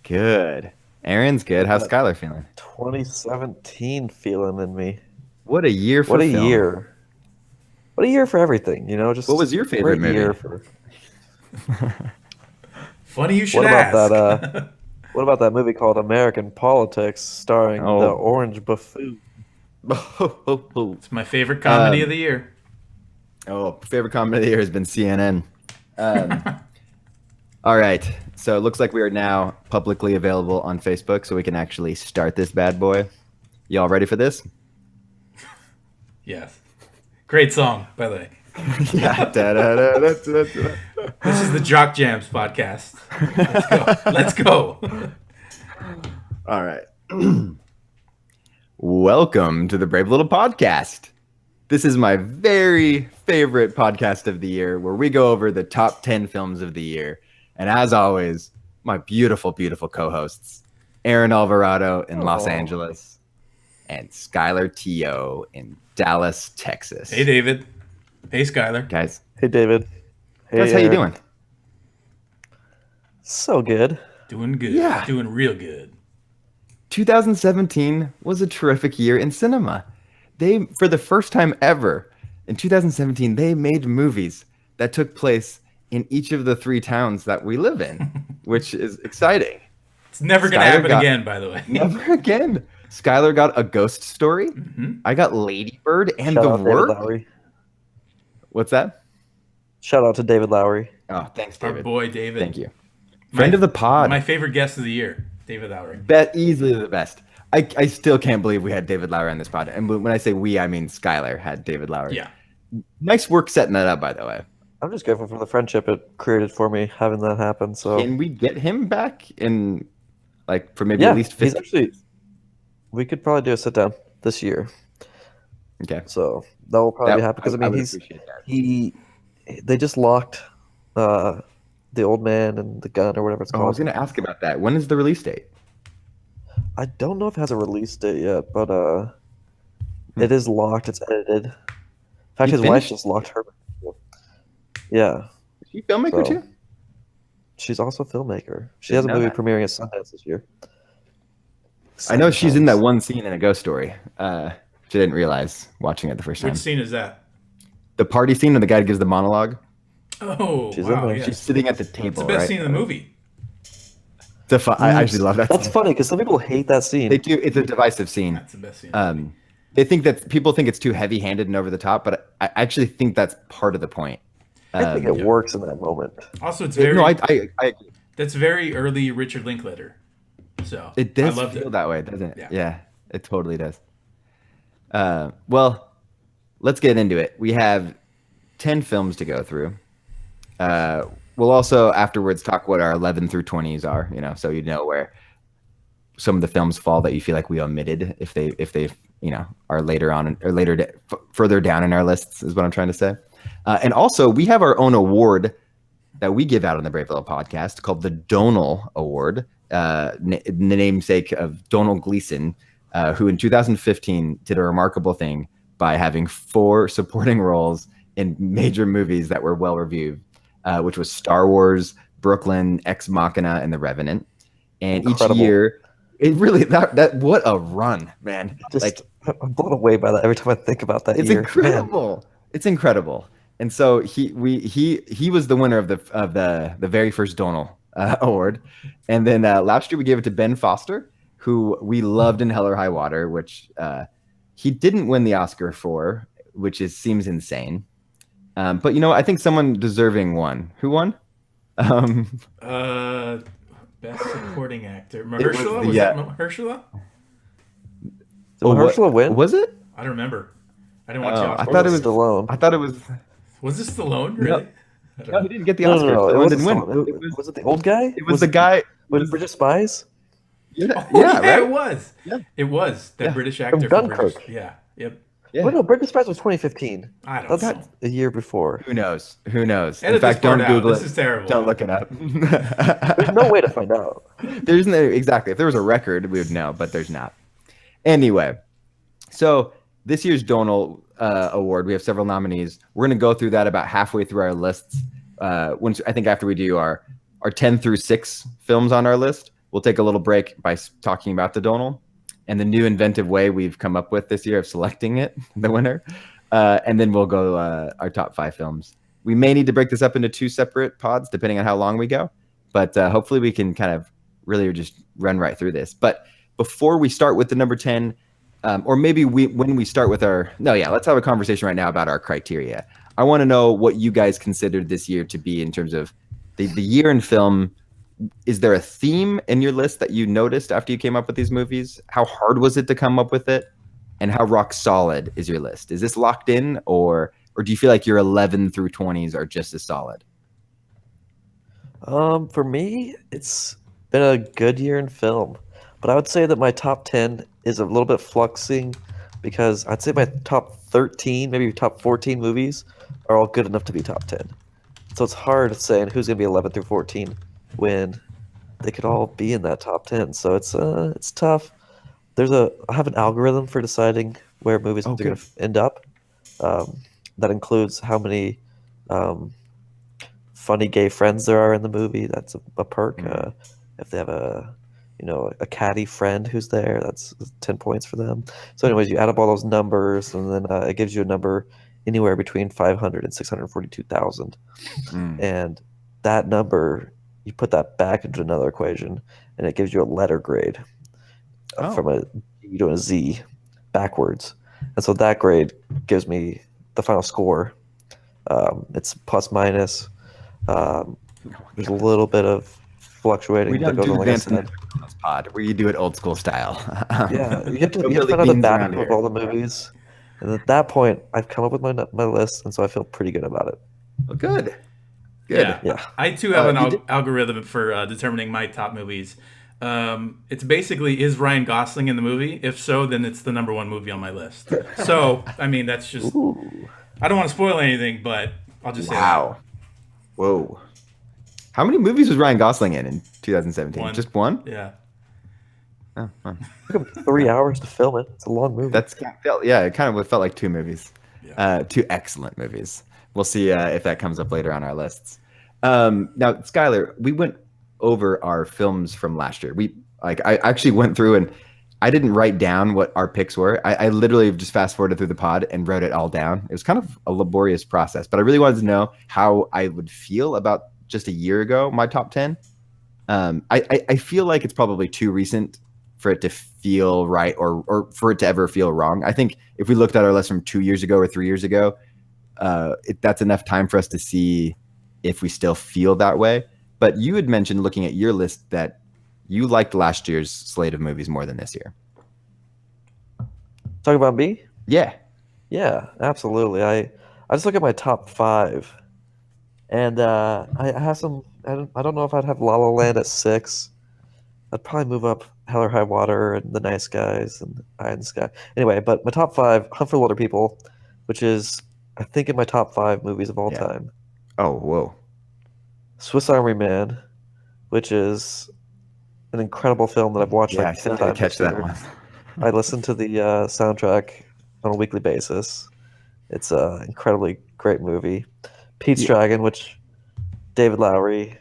Good. Aaron's good. How's Got Skylar feeling? 2017 feeling in me. What a year What for a film. year. What a year for everything, What just was your a favorite great year movie? for Funny you should what about that ask. what about that movie called American Politics starring the Oh, Orange Buffoon? It's my favorite comedy of um, the year. favorite comedy of the year has been CNN. Um, all right. So it looks like we are now publicly available on Facebook, so we can actually start this bad boy. Y'all ready for this? Yes. Great song, by the way. Yeah. Da-da-da-da-da-da. This is the Jock Jams podcast. Let's go. All right. Welcome to the Brave Little Podcast. This is my very favorite podcast of the year where we go over the top 10 films of the year. And as always, my beautiful, beautiful co-hosts, Aaron Alvarado in Los Oh. Angeles and Skylar Tio in Dallas, Texas. Hey, David. Hey, Skylar. Guys, Hey David. Hey how you Aaron. doing? So good. Doing good. Yeah. Doing real good. 2017 was a terrific year in cinema. They, for the first time ever, in 2017, they made movies that took place in each of the three towns that we live in, which is exciting. It's never going to Skylar happen got- again, by the way. Never again. Skylar got A Ghost Story. Mhm. I got Lady Bird and Shout The out David Work. Lowery. What's that? Shout out to David Lowery. Oh, thanks, Our David. boy, David. Thank you. Friend of the pod. My favorite guest of the year, David Lowery. Easily the best. I still can't believe we had David Lowery on this pod. And when I say we, I mean Skylar had David Lowery. Yeah. Nice work setting that up, by the way. I'm just grateful for the friendship it created for me having that happen. So Can we get him back in, like, for maybe yeah, at least he's 50? actually. We could probably do a sit down this year. Okay. So that will probably happen because I mean would he's appreciate that. they just locked the old man and the gun or whatever it's Oh, I was called. going to ask about that. When is the release date? I don't know if it has a release date yet, but it is locked. It's edited. In fact, You his wife finished? just locked her. Yeah, Is she a filmmaker So- too? she's also a filmmaker. She Didn't has a know movie that. premiering at Sundance this year. I know she's in that Sundance. one scene in A Ghost Story. Which I didn't realize watching it the first time. Which scene is that? The party scene when the guy gives the monologue. Oh, She's in wow. there. Yeah. She's sitting at the It's table, the best right? scene in the movie. I actually love that. That's scene. funny because some people hate that scene. They do. It's a divisive scene. That's the best scene. in the movie. They think that people think it's too heavy-handed and over the top, but I actually think that's part of the point. I think it works in that moment. Also, it's very No, I agree. that's very early Richard Linklater. So It does I loved feel it. that way, doesn't it? Yeah. Yeah, it totally does. Well, let's get into it. We have 10 films to go through. We'll also afterwards talk what our 11 through 20s are, so you know where some of the films fall that you feel like we omitted if they are later on or further down in our lists is what I'm trying to say. And also we have our own award that we give out on the Brave Little Podcast called the Donal Award, the namesake of Donald Gleason, who in 2015 did a remarkable thing by having 4 supporting roles in major movies that were well reviewed, which was Star Wars, Brooklyn, Ex Machina, and The Revenant. And Incredible. each year, it really that what a run, man! Just I'm blown away by that every time I think about that It's year. incredible. It's incredible. And so he was the winner of the very first Donal award. And then last year we gave it to Ben Foster, who we loved in Hell or High Water, which he didn't win the Oscar for, which seems insane. But I think someone deserving won. Who won? Best supporting actor. was Mahershala? the, Was that Mahershala? Did Mahershala win? Was it? I don't remember. I didn't watch Oh, the I Oscar. thought it was. Stallone. I thought it was. Was this Stallone? Really? I don't No, know. he didn't get the No, Oscar. no, no. It Stallone wasn't didn't win. Stallone. Was it the old guy? It was the guy. Was it British Spies? Yeah, Oh, yeah, yeah, right? it was. Yeah. It was that Yeah. British actor From from British. Dunkirk. Yeah. Yep. Yeah. Well, no, British Spies was 2015. I don't That's know. a year before. Who knows? Who knows? Edit In fact, this part don't out. Google This it. is terrible. Don't look it up. There's no way to find out. There isn't exactly. If there was a record, we would know, but there's not. Anyway, so this year's Donal Award, we have several nominees. We're going to go through that about halfway through our lists. Once I think after we do our 10 through 6 films on our list, we'll take a little break by talking about the Donal and the new inventive way we've come up with this year of selecting it, the winner. And then we'll go our top 5 films. We may need to break this up into 2 separate pods, depending on how long we go. But hopefully we can kind of really just run right through this. But before we start with the number 10, or maybe when we start with let's have a conversation right now about our criteria. I want to know what you guys considered this year to be in terms of the year in film. Is there a theme in your list that you noticed after you came up with these movies? How hard was it to come up with it? And how rock solid is your list? Is this locked in, or do you feel like your 11 through 20s are just as solid? For me, it's been a good year in film, but I would say that my top 10 is a little bit fluxing because I'd say my top 13, maybe top 14 movies are all good enough to be top 10. So it's hard saying who's going to be 11 through 14 when they could all be in that top 10. So it's tough. I have an algorithm for deciding where movies are going to end up. That includes how many funny gay friends there are in the movie. That's a perk. If they have a catty friend who's there, that's 10 points for them. So anyways, you add up all those numbers, and then it gives you a number anywhere between 500 and 642,000. And that number, you put that back into another equation, and it gives you a letter grade from a D to a Z backwards. And so that grade gives me the final score. It's plus minus. There's a little bit of fluctuating. We don't that goes do on, like advanced analytics on this pod, where you do it old school style. Yeah, you have to find out the back of all the movies. And at that point, I've come up with my list, and so I feel pretty good about it. Well, good. Yeah. I too have an algorithm for determining my top movies. It's basically, is Ryan Gosling in the movie? If so, then it's the number 1 movie on my list. So, I mean, that's just... Ooh. I don't want to spoil anything, but I'll just say that. Whoa. How many movies was Ryan Gosling in 2017? 1. Just 1? Yeah. Oh, fun. It took him 3 hours to film it. It's a long movie. It kind of felt like 2 movies. Yeah. 2 excellent movies. We'll see if that comes up later on our lists. Now, Skylar, we went over our films from last year. I actually went through and I didn't write down what our picks were. I literally just fast forwarded through the pod and wrote it all down. It was kind of a laborious process, but I really wanted to know how I would feel about just a year ago, my top 10. I feel like it's probably too recent for it to feel right or for it to ever feel wrong. I think if we looked at our list from 2 years ago or 3 years ago, that's enough time for us to see if we still feel that way. But you had mentioned looking at your list that you liked last year's slate of movies more than this year. Talk about me? Yeah. Yeah, absolutely. I just look at my top 5, and I have some. I don't know if I'd have La La Land at 6. I'd probably move up Hell or High Water and The Nice Guys and Eye in the Sky. Anyway, but my top 5, Hunt for the Wilder People, which is, I think, in my top 5 movies of all time. Oh, whoa. Swiss Army Man, which is an incredible film that I've watched like 10 times. Catch that one. I listen to the soundtrack on a weekly basis. It's an incredibly great movie. Pete's Dragon, which David Lowery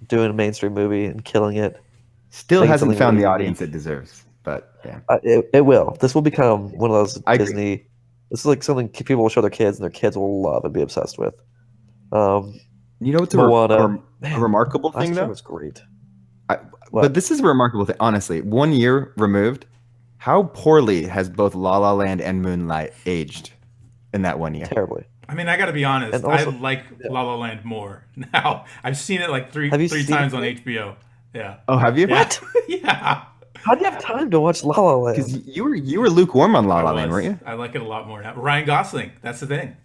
doing a mainstream movie and killing it. Still hasn't found the audience it deserves, but yeah. It will. This will become one of those Disney. This is like something people will show their kids, and their kids will love and be obsessed with. You know what's a remarkable thing, though? It was great. But this is a remarkable thing. Honestly, 1 year removed, how poorly has both La La Land and Moonlight aged in that 1 year? Terribly. I mean, I got to be honest. Also, I like La La Land more now. I've seen it like three times on HBO. Yeah. Oh, have you? Yeah. What? Yeah. How do you have time to watch La La Land? Because you were lukewarm on La La Land, weren't you? I like it a lot more now. Ryan Gosling. That's the thing.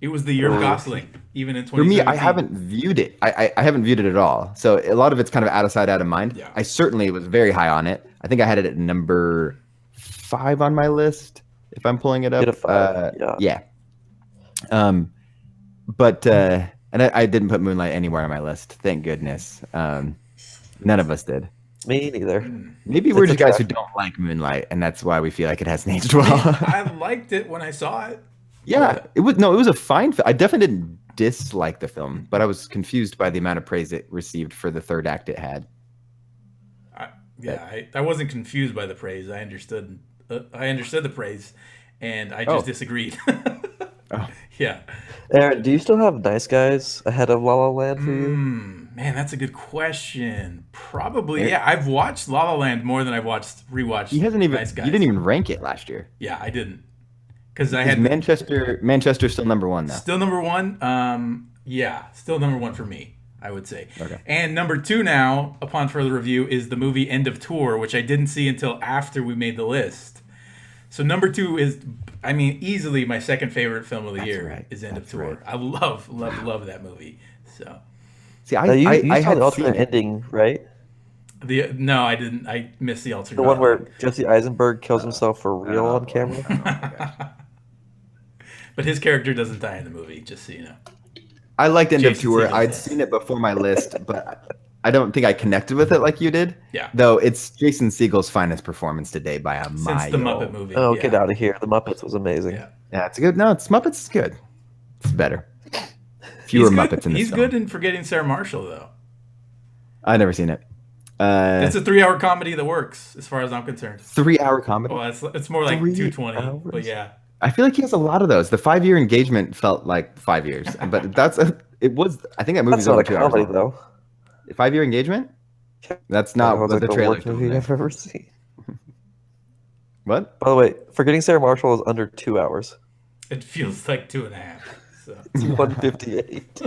It was the year of Gosling, even in 2017. For me, I haven't viewed it. I haven't viewed it at all. So a lot of it's kind of out of sight, out of mind. Yeah. I certainly was very high on it. I think I had it at number 5 on my list, if I'm pulling it up. Yeah. But and I didn't put Moonlight anywhere on my list. Thank goodness. None of us did. Me neither. Maybe we're just guys who don't like Moonlight, and that's why we feel like it hasn't aged well. I liked it when I saw it. Yeah, it was a fine film. I definitely didn't dislike the film, but I was confused by the amount of praise it received for the third act it had. Yeah, I wasn't confused by the praise. I understood. I understood the praise, and I just disagreed. Oh. Yeah. Aaron, do you still have Nice Guys ahead of La La Land for you? Man, that's a good question. Probably, yeah. I've watched La La Land more than I've rewatched. He hasn't even. Nice Guys. You didn't even rank it last year. Yeah, I didn't, because I Is had Manchester still number one though? still number one. Yeah, still number one for me, I would say. Okay. And number two now, upon further review, is the movie End of Tour, which I didn't see until after we made the list. So number two is, I mean, easily my second favorite film of the year right. is End of That's Tour. right. I love that movie. So See, Now, you I saw had the alternate seen it. ending, right? no, I didn't. I missed the alternate. The one where Jesse Eisenberg kills himself for real on camera. Oh my gosh. But his character doesn't die in the movie, just so you know. I liked End of Jason Tour. Segel I'd does. seen it before my list, but I don't think I connected with it like you did. Yeah. Though it's Jason Segel's finest performance today by a mile. Since the Muppet movie. Oh, yeah. get out of here! The Muppets was amazing. Yeah. Yeah, it's good. No, it's Muppets is good. It's better. Fewer He's good. Muppets in this He's film. good in Forgetting Sarah Marshall, though. I've never seen it. It's a 3-hour comedy that works, as far as I'm concerned. 3-hour comedy. Well, it's more like 3 220, hours? but yeah. I feel like he has a lot of those. The 5-year engagement felt like 5 years, but it was. I think that movie's That's not over a 2 hours. comedy, long. though. 5-year engagement? That's not That was what like the trailer worst told movie me. I've ever seen. What? By the way, Forgetting Sarah Marshall is under 2 hours. It feels like 2.5. So. It's 158.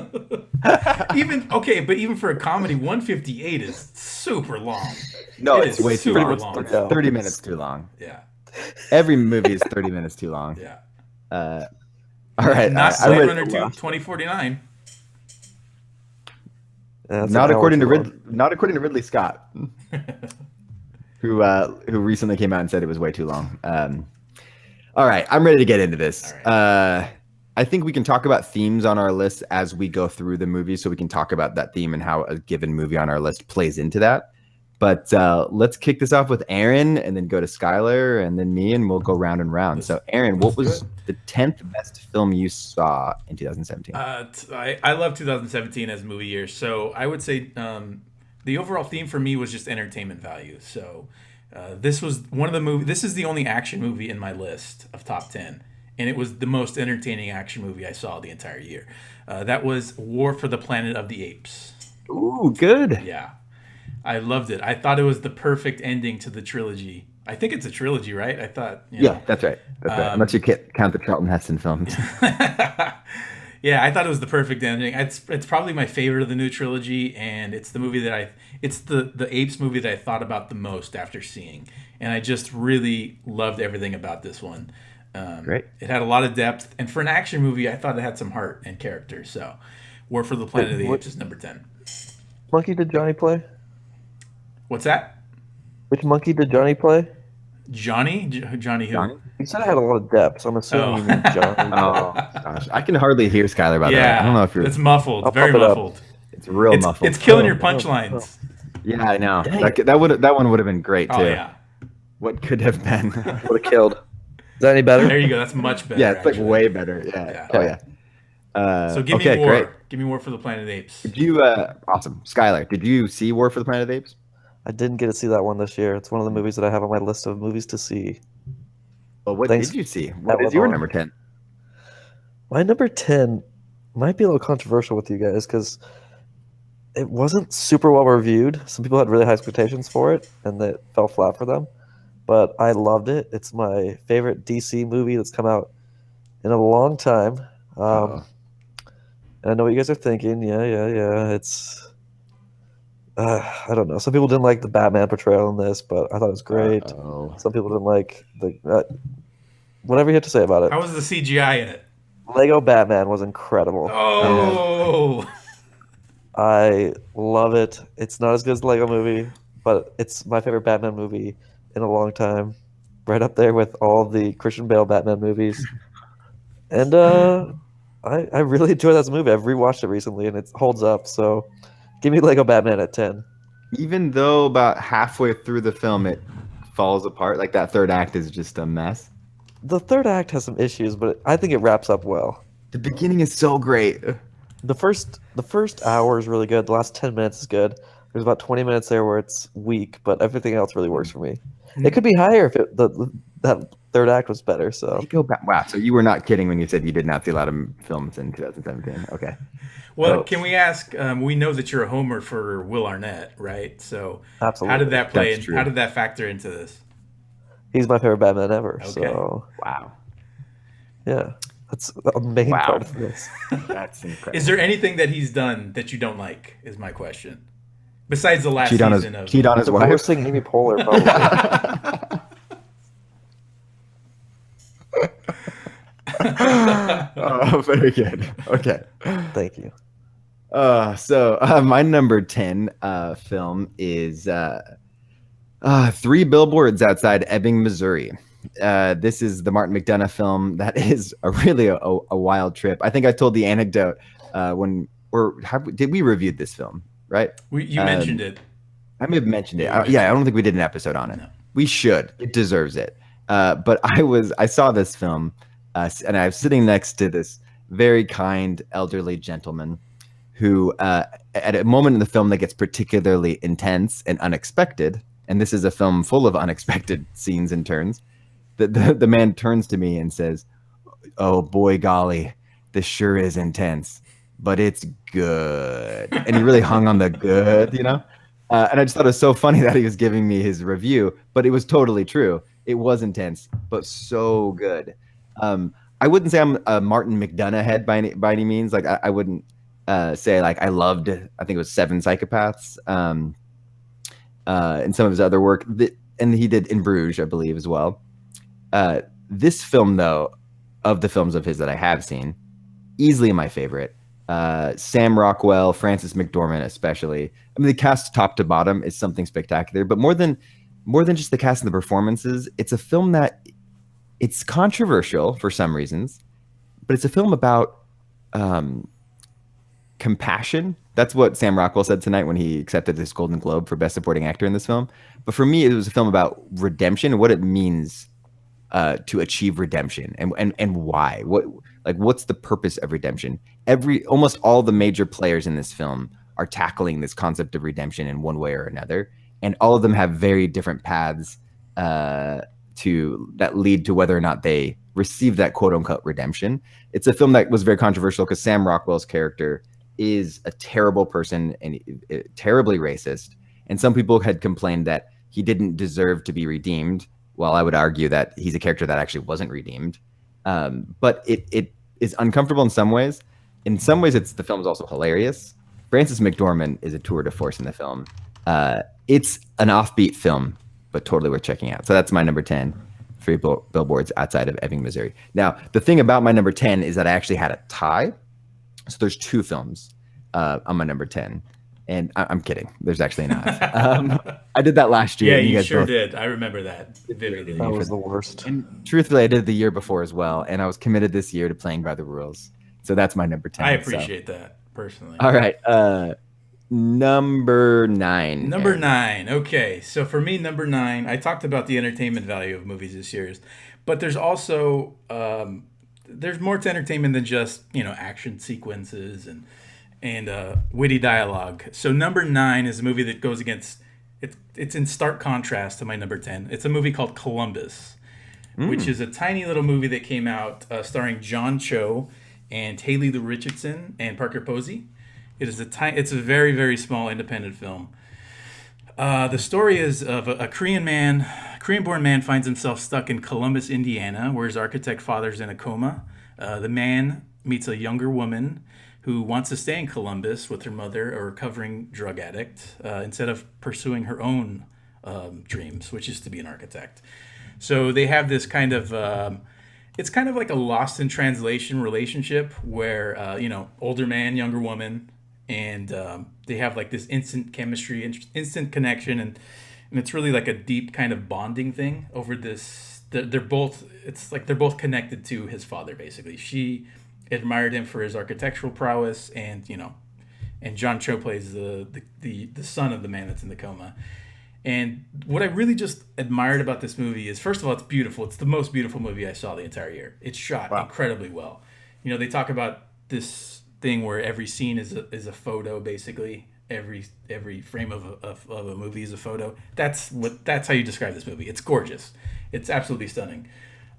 But even for a comedy, 158 is super long. No, It it's is way too super long. long. Yeah. 30 minutes too long. Yeah, Every movie is 30 minutes too long. yeah. All right. Not I Blade read- Runner 2, 2049. Yeah, it's not an hour according to too long. not according to Ridley Scott, who recently came out and said it was way too long. All right, I'm ready to get into this. All I think we can talk about themes on our list as we go through the movie, so we can talk about that theme and how a given movie on our list plays into that. But let's kick this off with Aaron, and then go to Skylar, and then me, and we'll go round and round. So, Aaron, what was the 10th best film you saw in 2017? I love 2017 as a movie year, so I would say the overall theme for me was just entertainment value. So this was one of the movies. This is the only action movie in my list of top 10, and it was the most entertaining action movie I saw the entire year. That was War for the Planet of the Apes. Ooh, good. Yeah, I loved it. I thought it was the perfect ending to the trilogy. I think it's a trilogy, right? I thought. Yeah, that's right. That's right. Unless you count the Charlton Heston films. Yeah, I thought it was the perfect ending. It's probably my favorite of the new trilogy, and it's the movie that it's the Apes movie that I thought about the most after seeing, and I just really loved everything about this one. Great. It had a lot of depth, and for an action movie, I thought it had some heart and character. So, War for the Planet of the Apes is number 10. Monkey did Johnny play? What's that? Which monkey did Johnny play? Johnny? Johnny who? Johnny? You said it had a lot of depth, so I'm assuming you mean Johnny. Oh gosh, I can hardly hear Skylar about that. Yeah, I don't know if you're. it's muffled, I'll very pump it up. muffled. It's real It's, muffled. it's killing Oh, your oh, punchlines. Yeah, I know. Dang. That one would have been great too. Oh yeah, What could have been? Would have killed. Is that any better? there you go. That's much better. Yeah, it's like actually. way better. Yeah. Yeah. Oh yeah. So give okay, me War. great. Give me War for the Planet of the Apes. Did you? Awesome, Skylar. Did you see War for the Planet of the Apes? I didn't get to see that one this year. It's one of the movies that I have on my list of movies to see. Well, what Thanks. did you see? What That is your one. number 10? My number 10 might be a little controversial with you guys because it wasn't super well reviewed. Some people had really high expectations for it, and it fell flat for them. But I loved it. It's my favorite DC movie that's come out in a long time. And I know what you guys are thinking. Yeah. It's I don't know. Some people didn't like the Batman portrayal in this, but I thought it was great. Oh, Some people didn't like the whatever you have to say about it. How was the CGI in it? Lego Batman was incredible. Oh, I love it. It's not as good as the Lego movie, but it's my favorite Batman movie in a long time. Right up there with all the Christian Bale Batman movies. And I really enjoy that movie. I've rewatched it recently and it holds up. So give me Lego Batman at 10. even though about halfway through the film it falls apart, like that third act is just a mess. The third act has some issues, but I think it wraps up well. The beginning is so great. The first hour is really good. The last 10 minutes is good. There's about 20 minutes there where it's weak, but everything else really works for me. It could be higher if that third act was better. So You go back. Wow. So you were not kidding when you said you did not see a lot of films in 2017. Okay. Well, Oh. can we ask? We know that you're a homer for Will Arnett, right? So absolutely, how did that play? That's And true. how did that factor into this? he's my favorite Batman ever. Okay. So Wow. yeah, that's a main Wow. part of this. That's incredible. Is there anything that he's done that you don't like? Is my question. Besides the last cheat on his season of cheat on his wife? Divorcing Amy Poehler, probably. Oh, very good. Okay. Thank you. So my number 10 film is Three Billboards Outside Ebbing, Missouri. This is the Martin McDonagh film that is really a wild trip. I think I told the anecdote did we review this film, right? you mentioned it. I may have mentioned it. Yeah, Yeah, I don't think we did an episode on it. No. We should. It deserves it. But I saw this film, and I was sitting next to this very kind elderly gentleman who, at a moment in the film that gets particularly intense and unexpected, and this is a film full of unexpected scenes and turns, the man turns to me and says, "Oh boy, golly, this sure is intense, but it's good." And he really hung on the good, you know? And I just thought it was so funny that he was giving me his review, but it was totally true. It was intense, but so good. I wouldn't say I'm a Martin McDonagh head by any means. Like I wouldn't say like I loved, I think it was Seven Psychopaths, and some of his other work, and he did In Bruges, I believe, as well. This film, though, of the films of his that I have seen, easily my favorite. Sam Rockwell, Frances McDormand, especially. I mean, the cast top to bottom is something spectacular. But more than just the cast and the performances, it's a film that it's controversial for some reasons, but it's a film about compassion. That's what Sam Rockwell said tonight when he accepted his Golden Globe for Best Supporting Actor in this film. But for me, it was a film about redemption and what it means to achieve redemption and why. What's the purpose of redemption? Almost all the major players in this film are tackling this concept of redemption in one way or another, and all of them have very different paths that lead to whether or not they receive that quote unquote redemption. It's a film that was very controversial because Sam Rockwell's character is a terrible person and terribly racist, and some people had complained that he didn't deserve to be redeemed. Well, I would argue that he's a character that actually wasn't redeemed. But it is uncomfortable in some ways. In some ways, the film is also hilarious. Frances McDormand is a tour de force in the film. It's an offbeat film, but totally worth checking out. So that's my number 10, Three Billboards Outside of Ebbing, Missouri. Now, the thing about my number 10 is that I actually had a tie. So there's two films on my number 10. And I'm kidding. There's actually not. I did that last year. Yeah, and you guys sure both did. I remember that vividly. That was the worst. And truthfully, I did it the year before as well, and I was committed this year to playing by the rules. So that's my number 10. I appreciate that personally. All right, number 9. Number 9. Okay, so for me, number 9, I talked about the entertainment value of movies this year, but there's also there's more to entertainment than just action sequences and witty dialogue. So number 9 is a movie that goes against. It's in stark contrast to my number 10. It's a movie called Columbus, which is a tiny little movie that came out starring John Cho and Haley Lu Richardson and Parker Posey. It's a very, very small independent film. The story is of a Korean-born man finds himself stuck in Columbus, Indiana, where his architect father's in a coma. The man meets a younger woman who wants to stay in Columbus with her mother, a recovering drug addict, instead of pursuing her own dreams, which is to be an architect. So they have this kind of, it's kind of like a lost in translation relationship where, older man, younger woman, and they have like this instant chemistry, instant connection, and it's really like a deep kind of bonding thing over this. They're both connected to his father, basically. She admired him for his architectural prowess, and John Cho plays the son of the man that's in the coma. And what I really just admired about this movie is, first of all, it's beautiful. It's the most beautiful movie I saw the entire year. It's shot incredibly well. They talk about this thing where every scene is a photo, basically, every frame of a movie is a photo. That's how you describe this movie. It's gorgeous. It's absolutely stunning.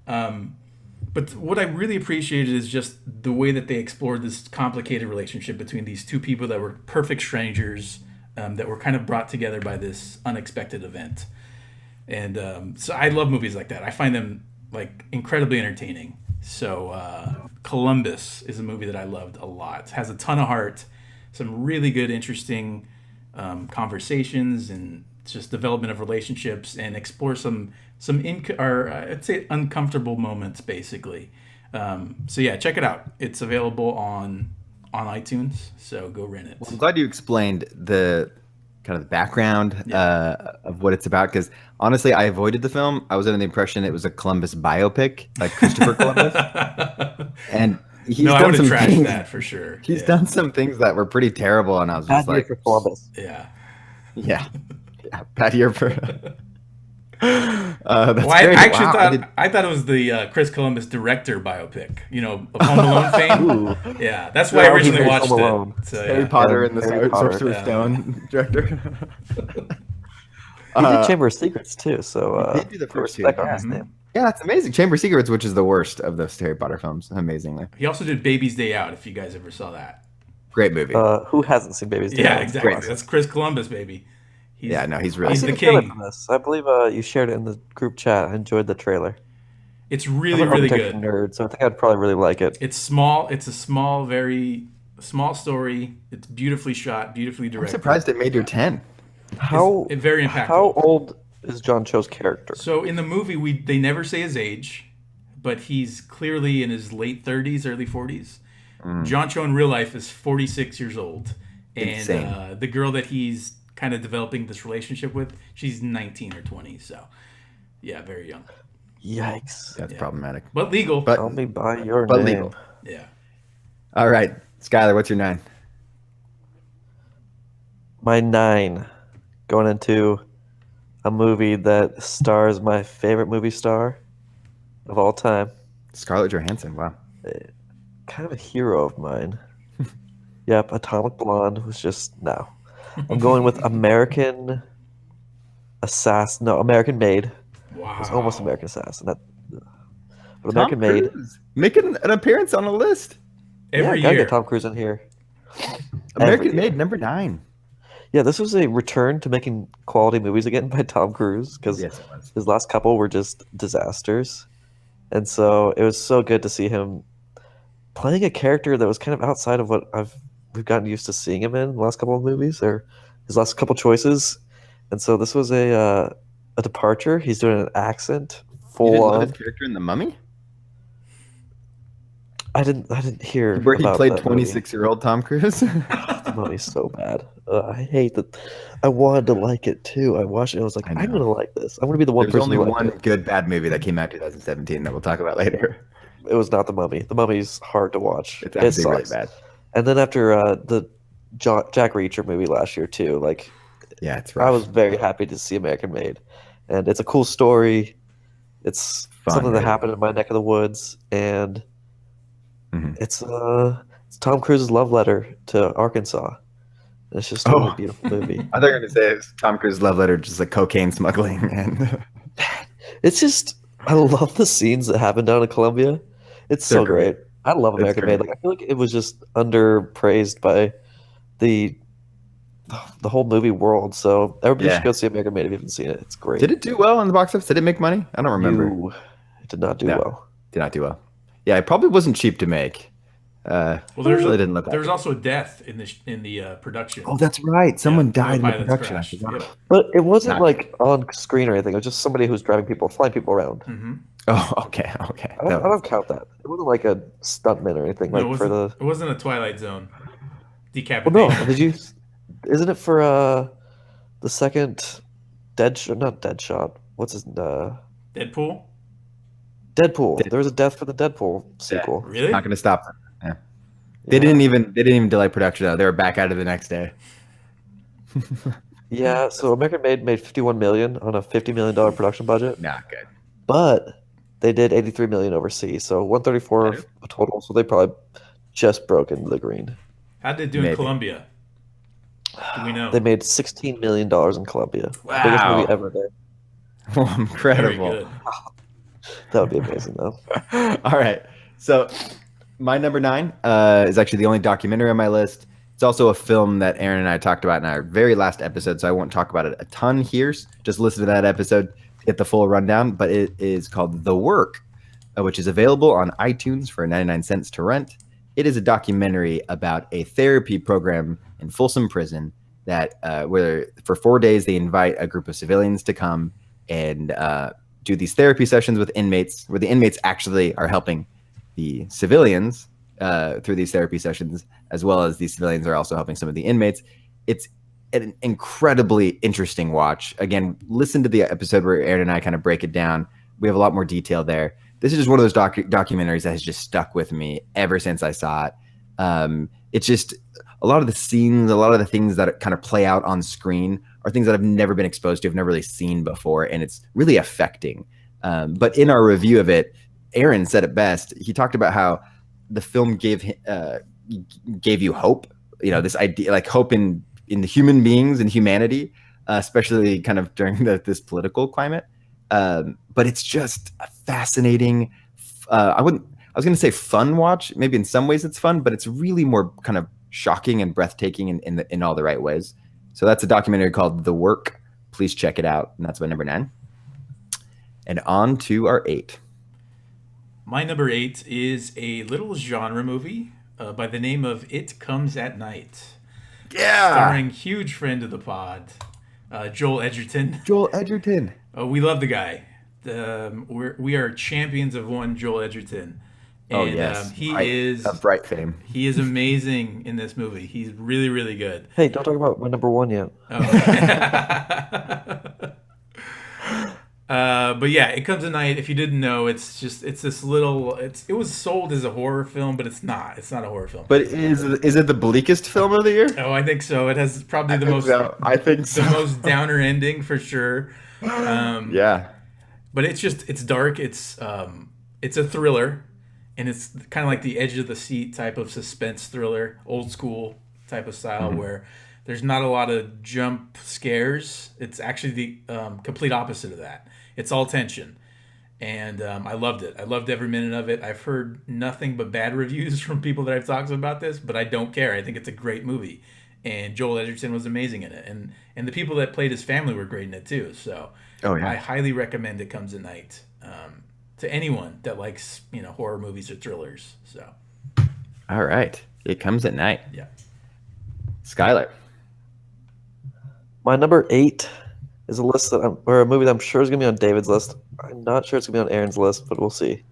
But what I really appreciated is just the way that they explored this complicated relationship between these two people that were perfect strangers, that were kind of brought together by this unexpected event. And so I love movies like that. I find them like incredibly entertaining. So Columbus is a movie that I loved a lot. It has a ton of heart, some really good, interesting conversations, and just development of relationships, and explore some I'd say uncomfortable moments, basically. So yeah, check it out. It's available on iTunes, so go rent it. Well, I'm glad you explained the kind of the background of what it's about, because honestly, I avoided the film. I was under the impression it was a Columbus biopic, like Christopher Columbus, and he's I done would have some trashed things. that for sure. He's done some things that were pretty terrible, and I was just Bad year like, for Columbus. Yeah. yeah, bad year for. That's Well, I great. actually Wow, I thought it was the Chris Columbus director biopic. Of Home Alone fame. Ooh. Yeah, that's why I Oh, he originally made watched Home Alone. it. So, Harry yeah. Potter Yeah, and the Harry Potter. Sorcerer's Yeah. Stone director. He did Chamber of Secrets too, so he did do the put first two, respect on yeah. his name. Yeah, that's amazing. Chamber of Secrets, which is the worst of those Harry Potter films, amazingly. He also did Baby's Day Out. If you guys ever saw that. Great movie. Who hasn't seen Baby's Day Yeah, Out? exactly. Great. That's Chris Columbus, baby. He's, Yeah, no, he's really he's I've the seen a trailer king. for this. I believe you shared it in the group chat. I enjoyed the trailer. It's I'm really, an really architecture good. nerd, so I think I'd probably really like it. It's small. It's a small, very small story. It's beautifully shot, beautifully I'm directed. surprised it made your 10. How It's very impactful. How old is John Cho's character? So in the movie, they never say his age, but he's clearly in his late 30s, early 40s. John Cho in real life is 46 years old, and Insane. the girl that he's kind of developing this relationship with, she's 19 or 20. So yeah, very young, Yikes! That's problematic. but legal. But Tell me by your but name. legal. Yeah. All right, Skylar, what's your 9? My 9, going into a movie that stars my favorite movie star of all time, Scarlett Johansson. Wow. kind of a hero of mine. Yep, Atomic Blonde was just no. I'm going with American Assassin. No, American Made. Wow. It's almost American Assassin. But Tom American Made. Cruise, making an appearance on a list. Every Gotta year. get Tom Cruise in here. American Every Made, year. number 9. Yeah, this was a return to making quality movies again by Tom Cruise because Yes, it was. his last couple were just disasters. And so it was so good to see him playing a character that was kind of outside of what we've gotten used to seeing him in the last couple of movies or his last couple choices. And so this was a departure. He's doing an accent You full didn't love on. his character in The Mummy? I didn't hear Where he about played that movie. 26-year-old Tom Cruise? The movie's so bad. I hate that. I wanted to like it too. I watched it. And I was like, I know. I'm gonna like this. I'm gonna be the one There's person only who liked one it. good bad movie that came out in 2017 that we'll talk about later. It was not The Mummy. The Mummy's hard to watch. It's It actually really sucks. bad. And then after the Jack Reacher movie last year too, like Yeah, it's I rough. was very happy to see American Made, and it's a cool story. It's Fun, something that right? happened in my neck of the woods, and Mhm. it's Tom Cruise's love letter to Arkansas. It's just a really Oh. beautiful movie. I thought you were going to say it's Tom Cruise's love letter, just like cocaine smuggling. And It's just I love the scenes that happen down in Colombia. It's They're so great. great. I love It's American Made. great. Like I feel like it was just underpraised by the whole movie world. So everybody Yeah. should go see American Made if you haven't seen it. It's great. did it do well in the box office? Did it make money? I don't remember. It did not do No. well. Did not do well. Yeah, it probably wasn't cheap to make. Well, Really didn't look there was like it. also a death in the production. Oh, that's right. Someone died in the Pilot's production. I crash. forgot. Yep. But it wasn't Not- like on screen or anything. It was just somebody who was driving people, flying people around. Mm-hmm. Oh, okay. I don't count that. It wasn't like a stuntman or anything. No, Like for the it wasn't a Twilight Zone well, decapitation. no. Did you? Isn't it for the second not Deadshot? What's his Deadpool? Deadpool? There was a death for the Deadpool sequel. Really? Not going to stop them. Yeah. They didn't even delay production. Though. They were back at it the next day. Yeah. So American made 51 million on a $50 million production budget, Not good. but they did 83 million overseas. So 134 Better. total. So they probably just broke into the green. How'd they do in Maybe. Colombia? Do we know? They made $16 million in Colombia. Wow. Biggest movie ever there. Very Incredible. good. That would be amazing, though. All right. So my number 9 is actually the only documentary on my list. It's also a film that Aaron and I talked about in our very last episode, so I won't talk about it a ton here. Just listen to that episode to get the full rundown. But it is called The Work, which is available on iTunes for 99 cents to rent. It is a documentary about a therapy program in Folsom Prison that where for 4 days they invite a group of civilians to come and do these therapy sessions with inmates, where the inmates actually are helping the civilians through these therapy sessions, as well as these civilians are also helping some of the inmates. It's an incredibly interesting watch. Again, listen to the episode where Aaron and I kind of break it down. We have a lot more detail there. This is just one of those documentaries that has just stuck with me ever since I saw it. It's just a lot of the scenes, a lot of the things that kind of play out on screen are things that I've never been exposed to, I've never really seen before, and it's really affecting. But in our review of it, Aaron said it best. He talked about how the film gave you hope. You know, this idea, like hope in the human beings and humanity, especially kind of during this political climate. But it's just a fascinating. I was going to say fun watch. Maybe in some ways it's fun, but it's really more kind of shocking and breathtaking in all the right ways. So that's a documentary called The Work. Please check it out. And that's my number 9. And on to our 8. My number 8 is a little genre movie by the name of It Comes at Night. Yeah. Starring huge friend of the pod, Joel Edgerton. Joel Edgerton. We love the guy. We are champions of one Joel Edgerton. And, yes. he is of bright fame. He is amazing in this movie. He's really, really good. Hey, don't talk about my number 1 yet. But yeah, It Comes at Night. If you didn't know, it's this little. It was sold as a horror film, but it's not. It's not a horror film. But is it the bleakest film of the year? Oh, I think so. It has probably the most. I think so. The most downer ending for sure. Yeah. But it's dark. It's a thriller, and it's kind of like the edge of the seat type of suspense thriller, old school type of style, where there's not a lot of jump scares. It's actually the complete opposite of that. It's all tension. And I loved it. I loved every minute of it. I've heard nothing but bad reviews from people that I've talked to about this, but I don't care. I think it's a great movie. And Joel Edgerton was amazing in it. And the people that played his family were great in it too. So I highly recommend It Comes at Night to anyone that likes, horror movies or thrillers. So. All right. It Comes at Night. Yeah. Skylar. My number 8 is a list or a movie that I'm sure is going to be on David's list. I'm not sure it's going to be on Aaron's list, but we'll see.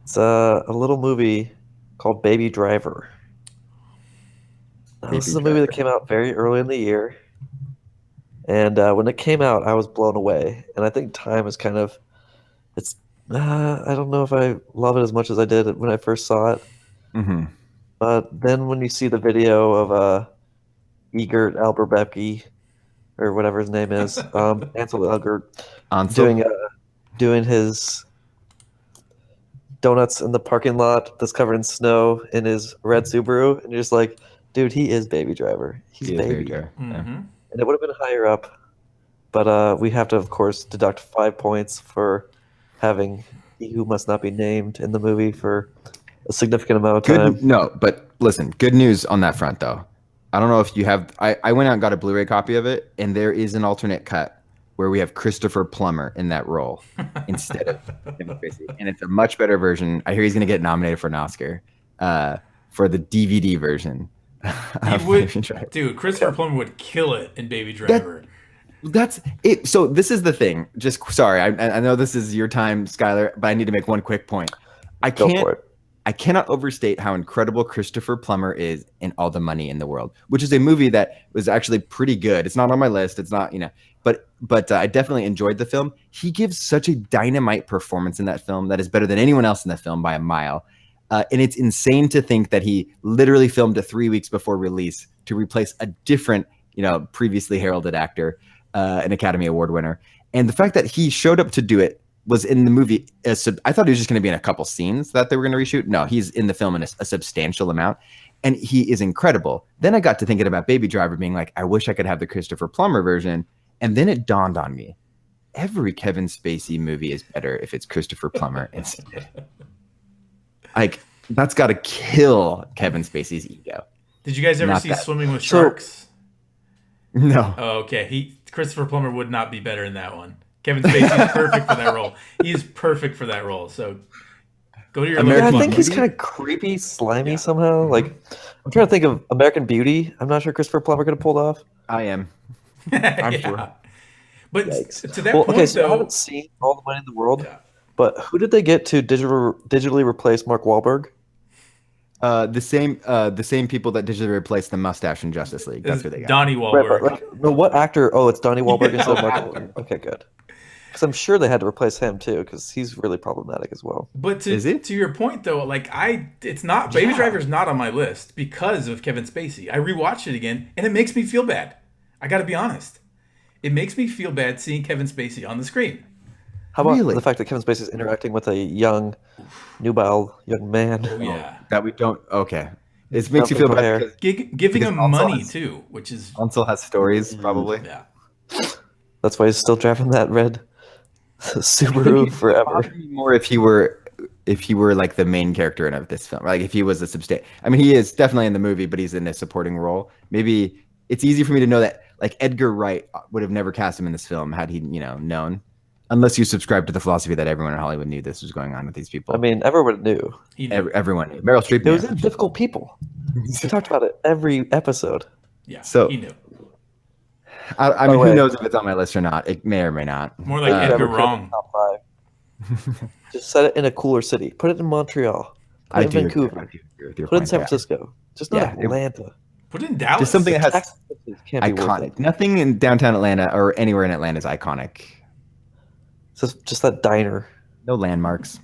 It's a little movie called Baby Driver. Now, this is a movie that came out very early in the year. And when it came out, I was blown away. And I think time is kind of, I don't know if I love it as much as I did when I first saw it. Mm-hmm. But then when you see the video of Egert Alberbecki, or whatever his name is, Ansel Elgort, doing his donuts in the parking lot that's covered in snow in his red Subaru, and you're just like, dude, he is Baby Driver. He's Baby Driver. Mm-hmm. And it would have been higher up, but we have to, of course, deduct 5 points for having He Who Must Not Be Named in the movie for a significant amount of time. No, but listen, good news on that front, though. I don't know if you have. I went out and got a Blu-ray copy of it, and there is an alternate cut where we have Christopher Plummer in that role instead of Kevin Spacey, and it's a much better version. I hear he's going to get nominated for an Oscar for the DVD version. He would, dude. Christopher Plummer would kill it in Baby Driver. That's it. So this is the thing. Just sorry, I know this is your time, Skylar, but I need to make one quick point. I cannot overstate how incredible Christopher Plummer is in All the Money in the World, which is a movie that was actually pretty good. It's not on my list. It's not, but I definitely enjoyed the film. He gives such a dynamite performance in that film that is better than anyone else in the film by a mile. And it's insane to think that he literally filmed it 3 weeks before release to replace a different, previously heralded actor, an Academy Award winner. And the fact that he showed up to do it was in the movie. I thought he was just going to be in a couple scenes that they were going to reshoot. No, he's in the film in a substantial amount. and he is incredible. Then I got to thinking about Baby Driver, being like, I wish I could have the Christopher Plummer version. And then it dawned on me, every Kevin Spacey movie is better if it's Christopher Plummer instead. Like, that's got to kill Kevin Spacey's ego. Did you guys ever Not see that. Swimming with Sharks? No. Oh, okay. Christopher Plummer would not be better in that one. Kevin Spacey's perfect for that role. He's perfect for that role. So go to your American I local think he's Beauty? kind of creepy, slimy Yeah. somehow. Like, I'm trying to think of American Beauty. I'm not sure Christopher Plummer could have pulled off. I am. I'm sure. But Yikes. to that Well, point, okay, so I though, haven't seen All the Money in the World, yeah. but who did they get to digitally replace Mark Wahlberg? The same people that digitally replaced the mustache in Justice League. That's who they got. Donnie Right, Wahlberg. but like, no, what actor? Oh, it's Donnie Wahlberg Yeah. instead of Mark Wahlberg. Okay, good. Because I'm sure they had to replace him too, because he's really problematic as well. But Is it? to your point though, like it's not Baby Driver's not on my list because of Kevin Spacey. I rewatched it again and it makes me feel bad. I got to be honest. It makes me feel bad seeing Kevin Spacey on the screen. How about Really? the fact that Kevin Spacey is interacting with a young, nubile young man? Oh yeah. That we don't. Okay. It makes you Nothing feel for hair. bad because Giving Because him also money has- too, which is Ansel has stories, probably. yeah. That's why he's still driving that red Subaru forever. More if he were like the main character in of this film, like if he was a substantial. I mean, he is definitely in the movie, but he's in a supporting role. Maybe it's easy for me to know that like Edgar Wright would have never cast him in this film had he, known. Unless you subscribe to the philosophy that everyone in Hollywood knew this was going on with these people. I mean, everyone knew. He knew. Everyone knew. Meryl Streep It was knew. in Difficult People. We talked about it every episode. Yeah. So- he knew. I the mean, way- who knows if it's on my list or not? It may or may not. More like Uh, Edgar Never put it in Wrong. Top 5. Just set it in a cooler city. Put it in Montreal. Put it in do Vancouver. agree with your Put it in point San there. Francisco. Just not Yeah, it- Atlanta. Put it in Dallas. Just something that has Texas can't be worth iconic. it. Nothing in downtown Atlanta or anywhere in Atlanta is iconic. Just that diner. No landmarks.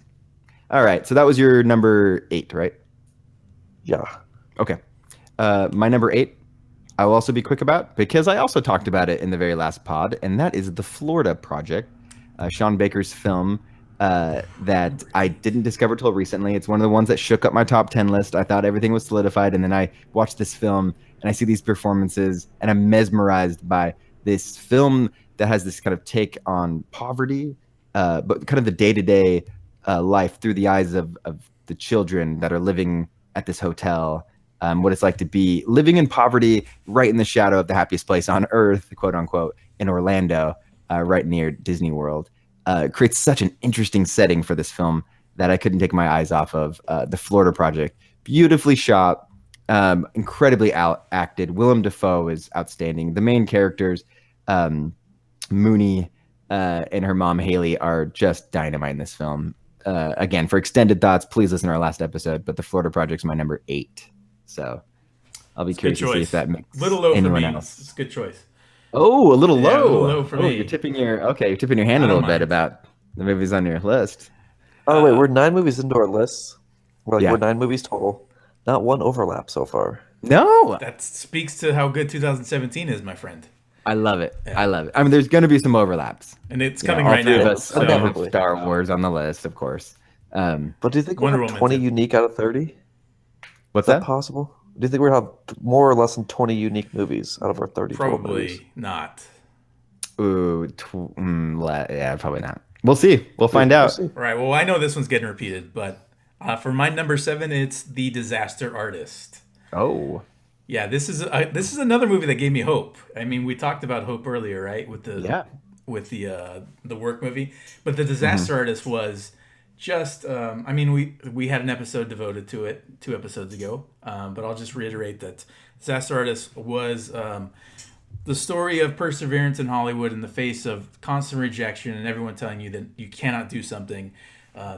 All right, so that was your number 8, right? Yeah. Okay. My number 8, I will also be quick about because I also talked about it in the very last pod, and that is The Florida Project, Sean Baker's film that I didn't discover till recently. It's one of the ones that shook up my top 10 list. I thought everything was solidified, and then I watched this film, and I see these performances, and I'm mesmerized by this film that has this kind of take on poverty, but kind of the day-to-day life through the eyes of the children that are living at this hotel. What it's like to be living in poverty right in the shadow of the happiest place on earth, quote unquote, in Orlando, right near Disney World. Creates such an interesting setting for this film that I couldn't take my eyes off of. The Florida Project, beautifully shot, incredibly acted. Willem Dafoe is outstanding. The main characters, Mooney and her mom Haley, are just dynamite in this film. Again, for extended thoughts, please listen to our last episode. But The Florida Project's my number 8. So I'll be It's a good curious to see choice. if that makes Little low for anyone me. else. It's a good choice. Oh, a little Yeah, a low. little low for me. You're tipping your hand I a little don't bit mind. about the movies on your list. Oh wait, we're 9 movies into our list. Yeah. We're 9 movies total. Not one overlap so far. No, That speaks to how good 2017 is, my friend. I love it. Yeah. I love it. I mean, there's going to be some overlaps. And it's You know, coming all right three now. of us so- have Inevitably. Star Wars on the list, of course. But do you think we'll Wonder have Woman's 20 in. unique out of 30? What's Is that that? possible? Do you think we'll have more or less than 20 unique movies out of our 30 total movies? Probably not. Ooh, yeah, probably not. We'll see. We'll find We'll out. see. All right. Well, I know this one's getting repeated, but for my number 7, it's The Disaster Artist. Oh, Yeah, this is another movie that gave me hope. I mean, we talked about hope earlier, right? With the yeah. the work movie, but The Disaster Artist was just. I mean, we had an episode devoted to it 2 episodes ago, but I'll just reiterate that Disaster Artist was the story of perseverance in Hollywood in the face of constant rejection and everyone telling you that you cannot do something.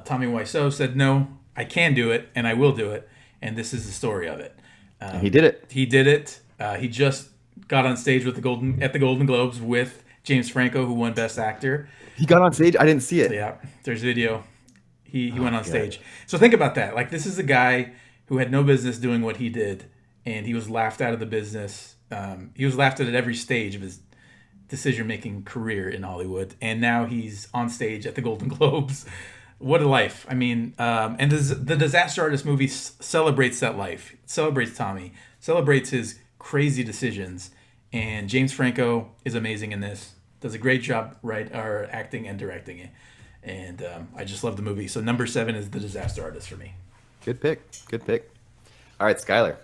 Tommy Wiseau said, "No, I can do it, and I will do it," and this is the story of it. And he did it. He did it. He just got on stage with the Golden Globes with James Franco, who won Best Actor. He got on stage. I didn't see it. Yeah, there's video. He went on stage. So think about that. Like, this is a guy who had no business doing what he did, and he was laughed out of the business. He was laughed at every stage of his decision-making career in Hollywood, and now he's on stage at the Golden Globes What a life! I mean, and the Disaster Artist movie celebrates that life. It celebrates Tommy. Celebrates his crazy decisions. And James Franco is amazing in this. Does a great job, or acting and directing it. And I just love the movie. So number 7 is The Disaster Artist for me. Good pick. Good pick. All right, Skylar.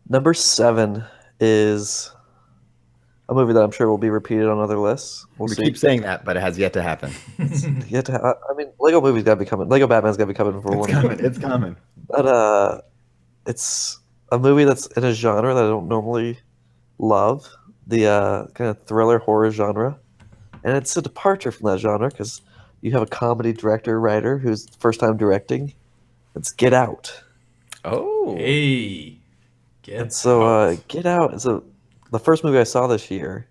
Number 7 is a movie that I'm sure will be repeated on other lists. We'll We see. keep saying that, but it has yet to happen. I mean, Lego movie's got to be coming. Lego Batman's got to be coming for It's one. coming. It's coming. But it's a movie that's in a genre that I don't normally love, the kind of thriller horror genre, and it's a departure from that genre because you have a comedy director writer who's first time directing. It's Get Out. Oh. Hey, And so Get Out is the first movie I saw this year,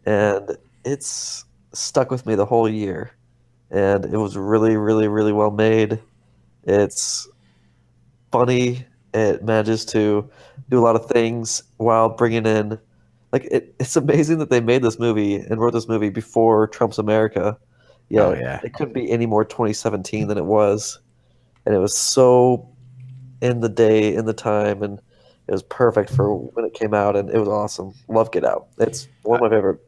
and it's stuck with me the whole year. And it was really, really, really well made. It's funny. It manages to do a lot of things while bringing in, it's amazing that they made this movie and wrote this movie before Trump's America. Yeah, Oh, yeah. It couldn't be any more 2017 than it was, and it was so in the day, in the time, and it was perfect for when it came out, and it was awesome. Love Get Out. It's one of my favorite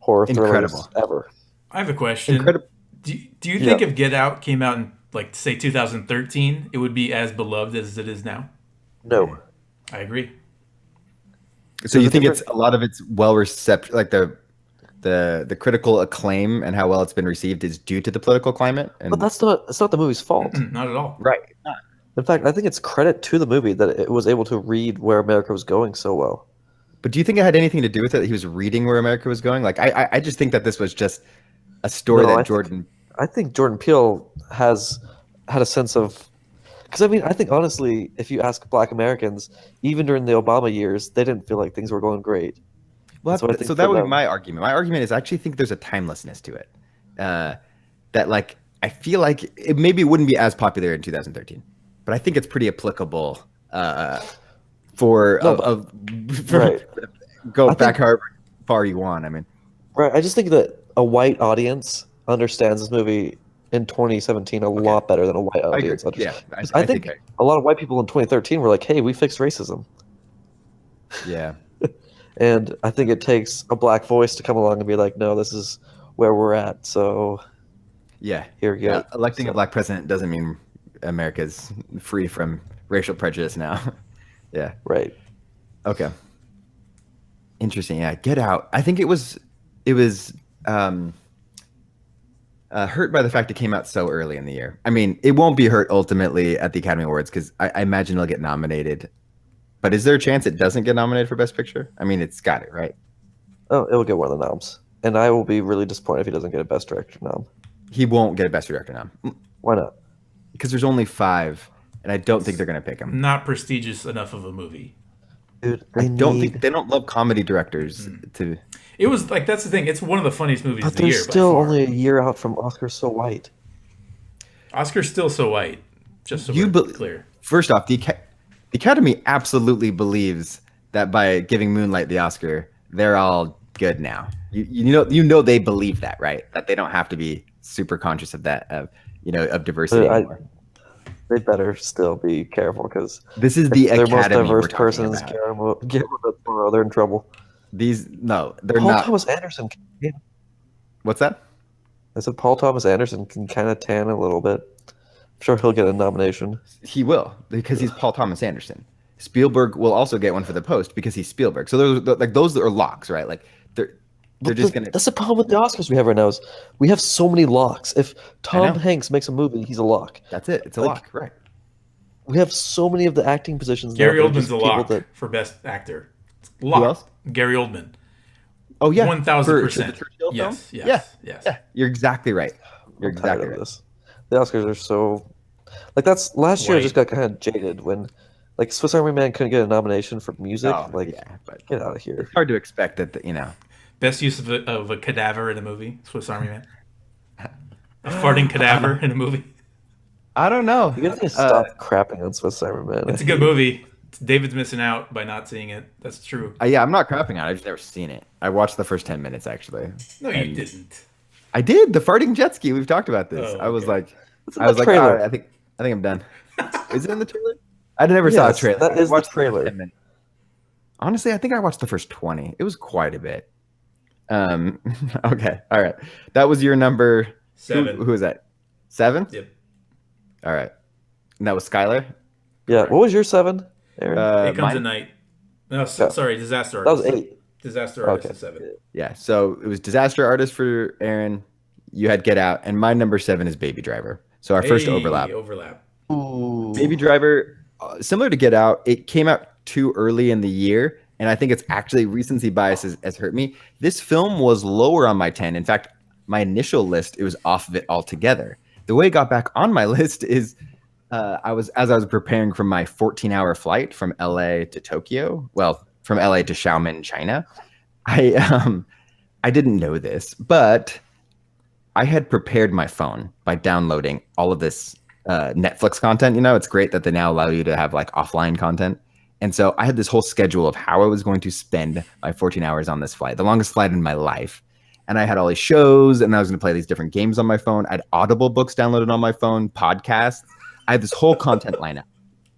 horror thrillers Incredible. ever. I have a question. Incredible. Do you think Yeah. if Get Out came out in, say 2013, it would be as beloved as it is now? No, I agree. So you the think difference- it's a lot of it's well received, like the critical acclaim and how well it's been received is due to the political climate? And but it's not the movie's fault. Not at all. right. In fact, I think it's credit to the movie that it was able to read where America was going so well. But do you think it had anything to do with it? That he was reading where America was going. Like I just think that this was just a story No, that I Jordan. I think Jordan Peele has had a sense of, because I mean, I think honestly, if you ask Black Americans, even during the Obama years, they didn't feel like things were going great. Well, So I think so that for would be them- my argument. My argument is I actually think there's a timelessness to it. That like I feel like it maybe wouldn't be as popular in 2013, but I think it's pretty applicable for No, right. go I back think- however far you want. I mean, Right. I just think that a white audience understands this movie in 2017 a lot better than a white I agree. audience. Yeah, I think a lot of white people in 2013 were like, "Hey, we fixed racism," yeah. and I think it takes a black voice to come along and be like, "No, this is where we're at." So Yeah. here you go. Electing a So- black president doesn't mean America's free from racial prejudice now. Yeah. Right. Okay. Interesting. Yeah. Get Out. I think it was hurt by the fact it came out so early in the year. I mean, it won't be hurt ultimately at the Academy Awards because I imagine it'll get nominated. But is there a chance it doesn't get nominated for Best Picture? I mean, it's got it, right? Oh, it will get one of the noms, and I will be really disappointed if he doesn't get a Best Director nom. He won't get a Best Director nom Why not? because there's only 5, and I don't think they're going to pick him. Not prestigious enough of a movie. Dude, I don't think they don't love comedy directors to. It was like that's the thing. It's one of the funniest movies But of the they're year. by still far. only a year out from Oscar So White. Oscar's still so white. Just so You we're be- clear. First off, the Academy absolutely believes that by giving Moonlight the Oscar, they're all good now. You know they believe that, right? That they don't have to be super conscious of that of diversity anymore. They better still be careful because This is the their most Academy we're diverse talking person is about. Guillermo del Toro. They're in trouble. They're Paul not. Thomas Anderson. What's that? I said Paul Thomas Anderson can kind of tan a little bit. I'm sure he'll get a nomination. He will because he's Paul Thomas Anderson. Spielberg will also get one for The Post because he's Spielberg. So those are locks, right? Like they're just gonna. That's the problem with the Oscars we have right now is we have so many locks. If Tom know. Hanks makes a movie, he's a lock. That's it. It's a like, lock, right? We have so many of the acting positions. now Gary that are Oldman's just a people lock that- for best actor. Lock. else? Gary Oldman. Oh yeah, 1000%. For the Churchill film? Yes, yes, yeah, yes. yeah. You're exactly right. You're I'm tired exactly of right. this. The Oscars are so that's last year. I White. just got kind of jaded when like Swiss Army Man couldn't get a nomination for music. Oh, like, yeah, but get out of here. it's hard to expect that Best use of a cadaver in a movie. Swiss Army Man. A farting cadaver in a movie. I don't know. You gotta stop crapping on Swiss Army Man. It's a good movie. David's missing out by not seeing it. That's true. Yeah, I'm not crapping on it. I've just never seen it. I watched the first 10 minutes actually. No, you didn't. I did the farting jet ski. We've talked about this. Oh, I was okay. like, It's in the all trailer. right, I think I'm done. Is it in the trailer? I never saw a Yes, trailer. that I is the watched trailer. 10 minutes. Honestly, I think I watched the first 20. It was quite a bit. Okay, all right. That was your number 7. Who is that? 7? Yep. All right. And that was Skylar. Yeah. Correct. What was your 7, Aaron? It comes at night. No, sorry, Disaster That was Artist. 8. Disaster Artist Okay. is 7. Yeah. So it was Disaster Artist for Aaron. You had Get Out, and my number 7 is Baby Driver. So our first overlap. Ooh. Baby Driver, similar to Get Out, it came out too early in the year, and I think it's actually recency bias has hurt me. This film was lower on my 10. In fact, my initial list, it was off of it altogether. The way it got back on my list is I was preparing for my 14-hour flight from LA to Tokyo. Well, from LA to Xiamen, China. I didn't know this, but I had prepared my phone by downloading all of this Netflix content. You know, it's great that they now allow you to have like offline content. And so I had this whole schedule of how I was going to spend my 14 hours on this flight, the longest flight in my life. And I had all these shows, and I was going to play these different games on my phone. I had Audible books downloaded on my phone, podcasts. I had this whole content lineup.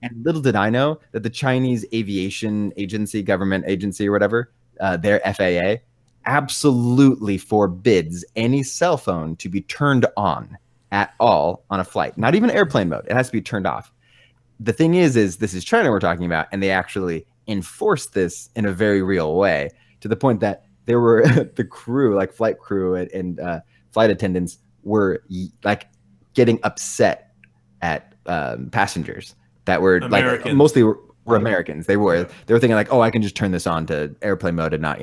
And little did I know that the Chinese aviation agency, government agency or whatever, their FAA, absolutely forbids any cell phone to be turned on at all on a flight. Not even airplane mode. It has to be turned off. The thing is this is China we're talking about, and they actually enforced this in a very real way to the point that there were the crew, like flight crew and flight attendants were like getting upset at passengers that were Americans. like mostly were Americans. They were thinking like, oh, I can just turn this on to airplane mode and not,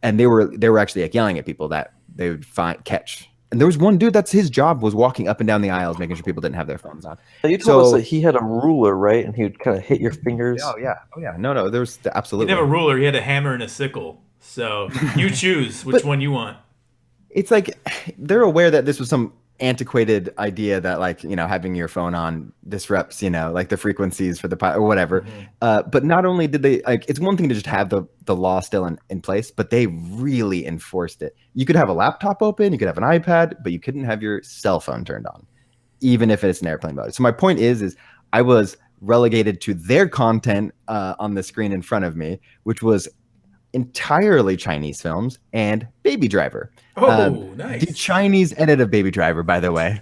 and they were actually like yelling at people that they would catch. And there was one dude that's his job was walking up and down the aisles, making sure people didn't have their phones on. You told us that he had a ruler, right? And he would kind of hit your fingers. Oh yeah. No. There was He absolutely. didn't have a ruler. He had a hammer and a sickle. So you choose which one you want. It's like they're aware that this was some antiquated idea that like having your phone on disrupts like the frequencies for the pilot or whatever. But not only did they it's one thing to just have the law still in place, but they really enforced it. You could have a laptop open, you could have an iPad, but you couldn't have your cell phone turned on, even if it's an airplane mode. So my point is I was relegated to their content on the screen in front of me, which was entirely Chinese films and Baby Driver. Nice. The Chinese edit of Baby Driver, by the way,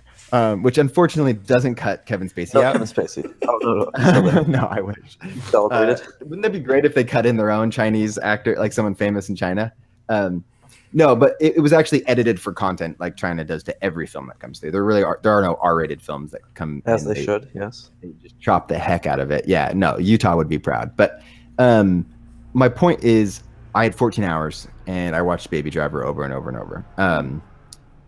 which unfortunately doesn't cut Kevin Spacey out. Kevin Spacey. Oh, no. No, I wish. Celebrated. Wouldn't that be great if they cut in their own Chinese actor, like someone famous in China? No, but it was actually edited for content, like China does to every film that comes through. There are no R-rated films that come. As they should, yes. They just chop the heck out of it. Yeah, no, Utah would be proud. But my point is, I had 14 hours and I watched Baby Driver over and over and over.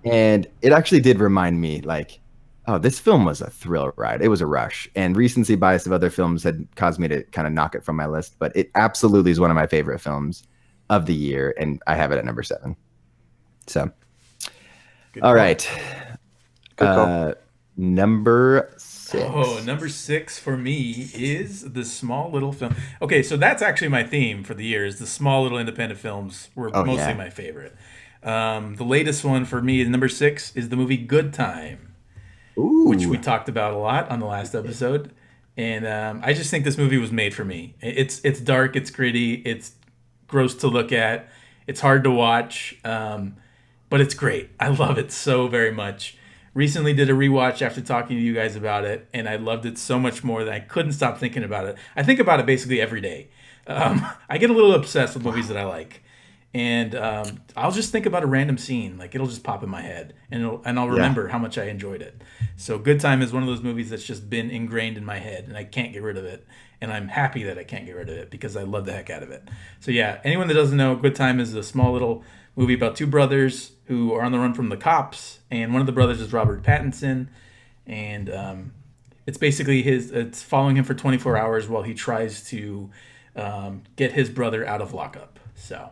And it actually did remind me like, oh, this film was a thrill ride. It was a rush. And recency bias of other films had caused me to kind of knock it from my list. But it absolutely is one of my favorite films of the year. And I have it at number 7. So, Good all call. right. Good call. Number 6. Oh, number 6 for me is the small little film. Okay, so that's actually my theme for the year. Is the small little independent films were mostly my favorite. The latest one for me, number 6, is the movie Good Time, which we talked about a lot on the last episode. And I just think this movie was made for me. It's dark, it's gritty, it's gross to look at, it's hard to watch, but it's great. I love it so very much. Recently did a rewatch after talking to you guys about it, and I loved it so much more that I couldn't stop thinking about it. I think about it basically every day. I get a little obsessed with movies that I like, and I'll just think about a random scene, like it'll just pop in my head, and I'll remember how much I enjoyed it. So Good Time is one of those movies that's just been ingrained in my head, and I can't get rid of it. And I'm happy that I can't get rid of it because I love the heck out of it. So yeah, anyone that doesn't know, Good Time is a small little movie about 2 brothers who are on the run from the cops, and one of the brothers is Robert Pattinson, and it's basically it's following him for 24 hours while he tries to get his brother out of lockup. So,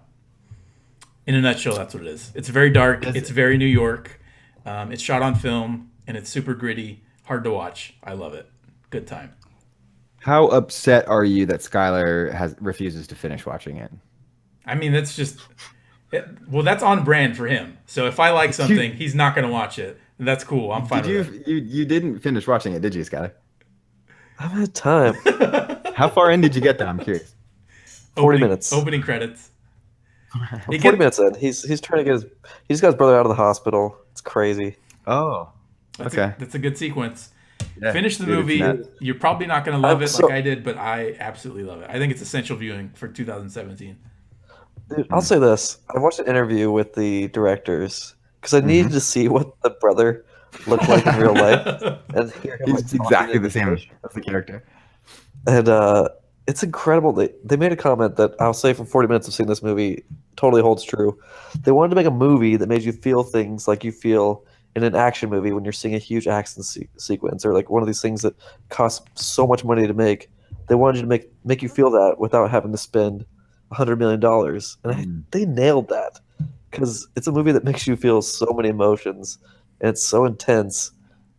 in a nutshell, that's what it is. It's very dark. It's very New York. It's shot on film, and it's super gritty, hard to watch. I love it. Good time. How upset are you that Skylar refuses to finish watching it? I mean, that's just Well, that's on brand for him. So if I like something, he's not going to watch it. And that's cool. I'm fine with it. You didn't finish watching it, did you, Skylar? I've had time. How far in did you get, though? I'm curious. 40 minutes. Opening credits. I'm 40 minutes in. He's trying to he's got his brother out of the hospital. It's crazy. Oh, okay. That's a good sequence. Yeah, Finish the dude, movie. You're probably not going to love it like I did, but I absolutely love it. I think it's essential viewing for 2017. Dude, I'll say this. I watched an interview with the directors because I needed to see what the brother looked like in real life. And hear him, He's exactly the same as the character. And it's incredible. They made a comment that I'll say for 40 minutes of seeing this movie totally holds true. They wanted to make a movie that made you feel things like you feel in an action movie when you're seeing a huge action sequence or like one of these things that costs so much money to make. They wanted you to make you feel that without having to spend $100 million. And they nailed that because it's a movie that makes you feel so many emotions and it's so intense.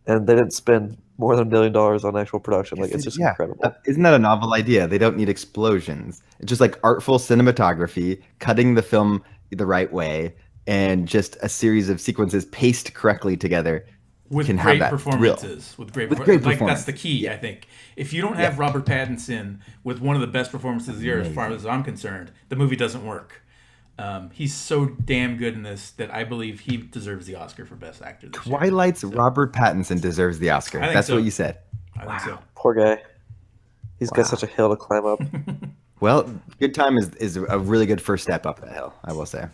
And they didn't spend more than $1 million on actual production. Like, it's just incredible. Isn't that a novel idea? They don't need explosions. It's just like artful cinematography, cutting the film the right way, and just a series of sequences paced correctly together. With can great have that performances. thrill. With great Like, performances. performance. That's the key, I think. If you don't have Robert Pattinson with one of the best performances of the year, as far as I'm concerned, the movie doesn't work. He's so damn good in this that I believe he deserves the Oscar for Best Actor this year. Twilight's Robert Pattinson deserves the Oscar. That's what you said. I think so. Poor guy. He's got such a hill to climb up. Well, Good Time is a really good first step up that hill, I will say.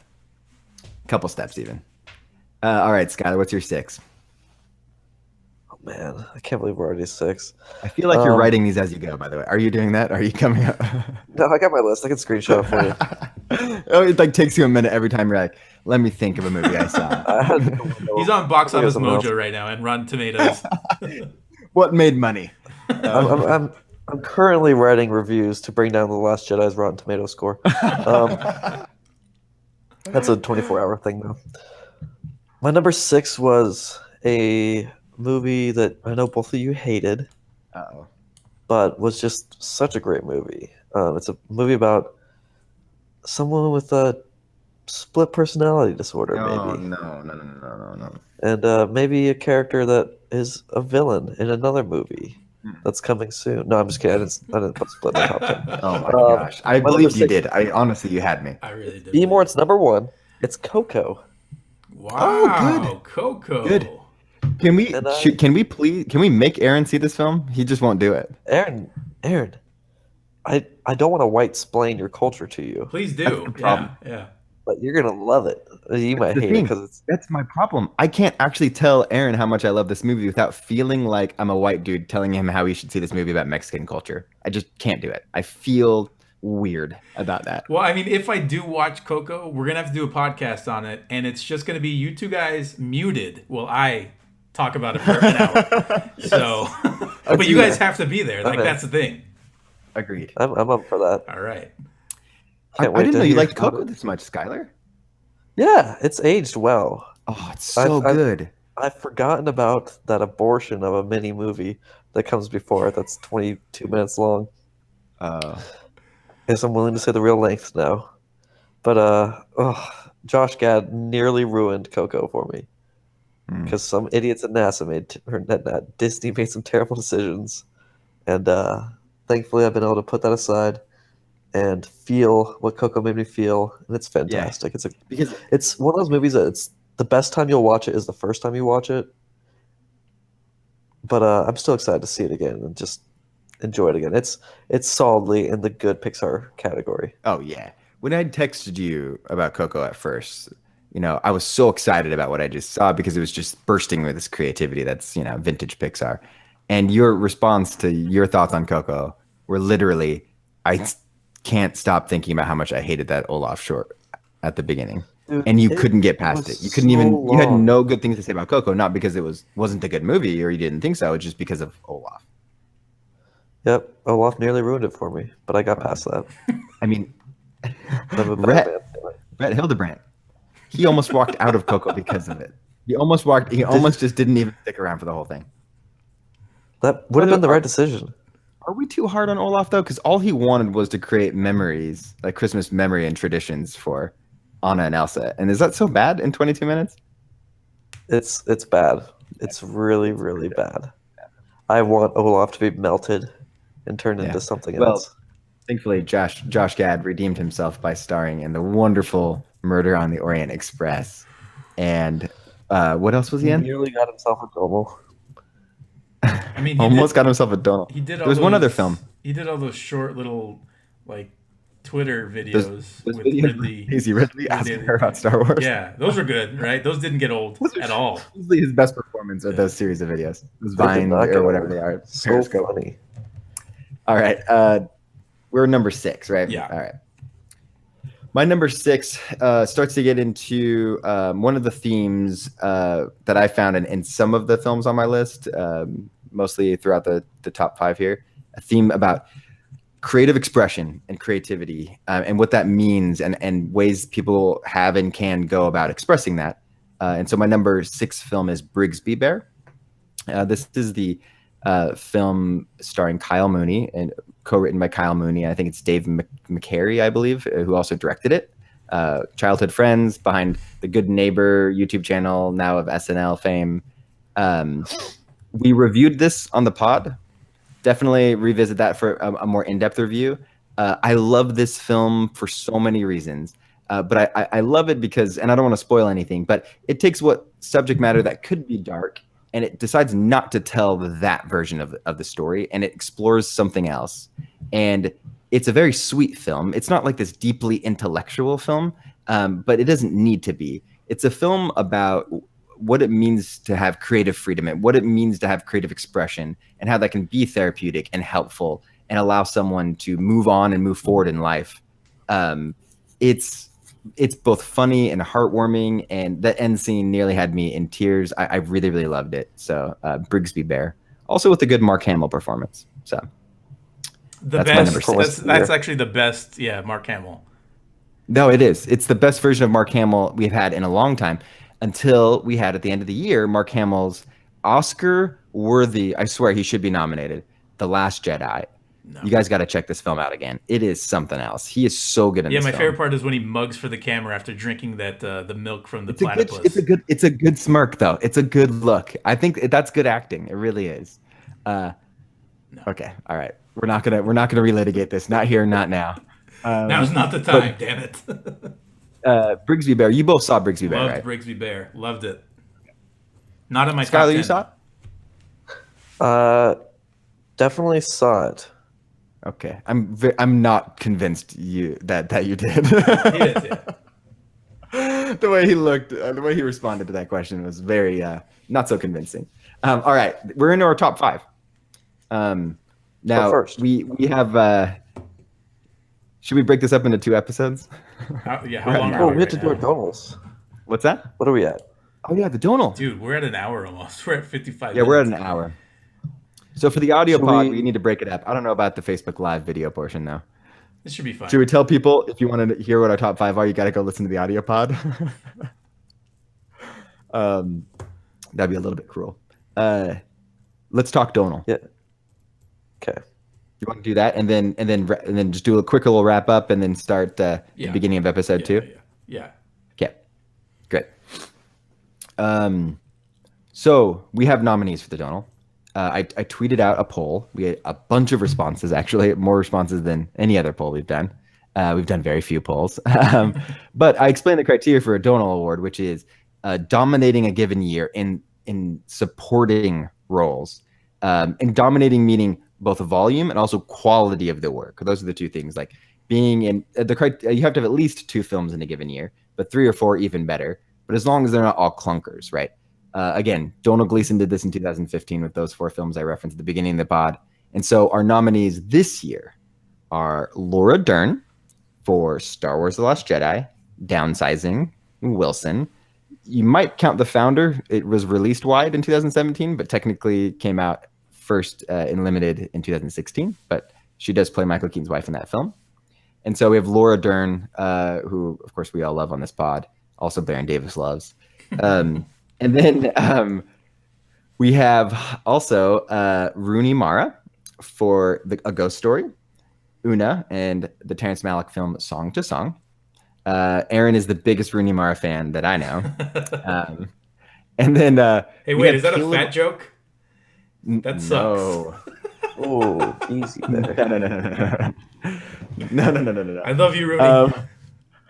Couple steps even. All right, Skylar, what's your 6? Oh man, I can't believe we're already 6. I feel like you're writing these as you go, by the way. Are you doing that? Are you coming up? No, I got my list. I can screenshot it for you. Oh, it like takes you a minute every time you're like, let me think of a movie I saw. He's on Box Office Mojo right now and Rotten Tomatoes. What made money? I'm currently writing reviews to bring down The Last Jedi's Rotten Tomato score. That's a 24-hour thing, though. My number 6 was a movie that I know both of you hated, but was just such a great movie. It's a movie about someone with a split personality disorder, maybe. No. And maybe a character that is a villain in another movie that's coming soon. No, I'm just kidding. I didn't put split in my top 10. Oh my gosh. I believe you did. Honestly, you had me. I really did. Be more, it's number 1. It's Coco. Wow, good. Coco. Good. Can we make Aaron see this film? He just won't do it. Aaron, I don't want to white splain your culture to you. Please do. Yeah. But you're gonna love it. You might hate it because that's my problem. I can't actually tell Aaron how much I love this movie without feeling like I'm a white dude telling him how he should see this movie about Mexican culture. I just can't do it. I feel weird about that. Well, I mean, if I do watch Coco, we're gonna have to do a podcast on it, and it's just gonna be you two guys muted while I talk about it for an hour. Yes. So, but you guys have to be there. Like, that's the thing. Agreed. I'm up for that. All right. I didn't know you liked Coco this much, Skylar. Yeah, it's aged well. Oh, it's so good. I've forgotten about that abortion of a mini movie that comes before it that's 22 minutes long. Yes, I'm willing to say the real length now. But Josh Gad nearly ruined Coco for me. Because some idiots at NASA Disney made some terrible decisions. And thankfully I've been able to put that aside and feel what Coco made me feel, and it's fantastic. Yeah. It's one of those movies that it's the best time you'll watch it is the first time you watch it. But I'm still excited to see it again and just enjoy it again. It's solidly in the good Pixar category. Oh yeah. When I texted you about Coco at first, I was so excited about what I just saw because it was just bursting with this creativity that's, vintage Pixar. And your response to your thoughts on Coco were literally, I can't stop thinking about how much I hated that Olaf short at the beginning. Dude, and you couldn't get past it. You couldn't you had no good things to say about Coco, not because it wasn't a good movie or you didn't think so, it's just because of Olaf. Yep, Olaf nearly ruined it for me, but I got past that. I mean, Brett Hildebrandt, he almost walked out of Coco because of it. He almost just didn't even stick around for the whole thing. That would have been the right decision. Are we too hard on Olaf though? Because all he wanted was to create memories, like Christmas memory and traditions for Anna and Elsa. And is that so bad in 22 minutes? It's bad. It's really, really bad. I want Olaf to be melted and turned into something else. Thankfully, Josh Gad redeemed himself by starring in the wonderful Murder on the Orient Express. And what else was he in? He nearly got himself a Domo. I mean, almost got himself a Donald. There was one other film. He did all those short little like Twitter videos with Ridley. Daisy Ridley asking her about Star Wars. Yeah, those were good, right? Those didn't get old at all. Usually his best performance of those series of videos. It was Vine or whatever they are. So Periscope. funny. All right. We're number 6, right? Yeah. All right. My number 6 starts to get into one of the themes that I found in some of the films on my list, mostly throughout the top 5 here. A theme about creative expression and creativity and what that means and ways people have and can go about expressing that. And so my number 6 film is Brigsby Bear. This is the film starring Kyle Mooney and co-written by Kyle Mooney. I think it's Dave McCary, I believe, who also directed it. Childhood friends behind the Good Neighbor YouTube channel, now of SNL fame. We reviewed this on the pod. Definitely revisit that for a more in-depth review. I love this film for so many reasons. But I love it because, and I don't want to spoil anything, but it takes what subject matter that could be dark and it decides not to tell that version of the story, and it explores something else. And it's a very sweet film. It's not like this deeply intellectual film, but it doesn't need to be. It's a film about what it means to have creative freedom and what it means to have creative expression and how that can be therapeutic and helpful and allow someone to move on and move forward in life. It's both funny and heartwarming, and the end scene nearly had me in tears. I really, really loved it. So Brigsby Bear, also with a good Mark Hamill performance. So that's actually the best. Yeah, Mark Hamill. No, it is. It's the best version of Mark Hamill we've had in a long time, until we had at the end of the year Mark Hamill's Oscar-worthy. I swear he should be nominated. The Last Jedi. No. You guys got to check this film out again. It is something else. He is so good in this film. My favorite part is when he mugs for the camera after drinking that the milk from the platypus. It's a good smirk though. It's a good look. I think that's good acting. It really is. No. Okay, all right. We're not gonna relitigate this. Not here, not now. Now's not the time. Damn it. Brigsby Bear. You both saw Brigsby Bear, right? Loved Brigsby Bear. Loved it. Not in my Skylar, top 10. You saw it? Definitely saw it. Okay, I'm not convinced that you did. He did, yeah. The way he looked, the way he responded to that question was very not so convincing. All right, we're into our top 5. Now first, we have. Should we break this up into 2 episodes? How long are we? We have to do our donals. What's that? What are we at? Oh yeah, the donal. Dude, we're at an hour almost. We're at 55 Yeah, minutes. we're at an hour. So for the audio pod, we need to break it up. I don't know about the Facebook Live video portion, though. This should be fun. Should we tell people, if you want to hear what our top 5 are, you got to go listen to the audio pod? That'd be a little bit cruel. Let's talk Donal. Yeah. Okay. You want to do that, and then just do a quick little wrap up, and then start the beginning of episode 2. Yeah. Okay. Great. So we have nominees for the Donal. I tweeted out a poll. We had a bunch of responses, actually, more responses than any other poll we've done. We've done very few polls. But I explained the criteria for a Donal Award, which is dominating a given year in supporting roles. And dominating meaning both volume and also quality of the work. Those are the 2 things. Like being in you have to have at least 2 films in a given year, but 3 or 4 even better. But as long as they're not all clunkers, right? Again, Donald Gleason did this in 2015 with those 4 films I referenced at the beginning of the pod. And so our nominees this year are Laura Dern for Star Wars The Last Jedi, Downsizing, Wilson. You might count The Founder. It was released wide in 2017, but technically came out first in limited in 2016. But she does play Michael Keaton's wife in that film. And so we have Laura Dern, who, of course, we all love on this pod. Also Baron Davis loves. And then we have also Rooney Mara for A Ghost Story, Una, and the Terrence Malick film Song to Song. Aaron is the biggest Rooney Mara fan that I know. And then Hey, we wait, have is that a Caleb- fat joke? That sucks. No. Oh, easy No, there. no. I love you, Rooney.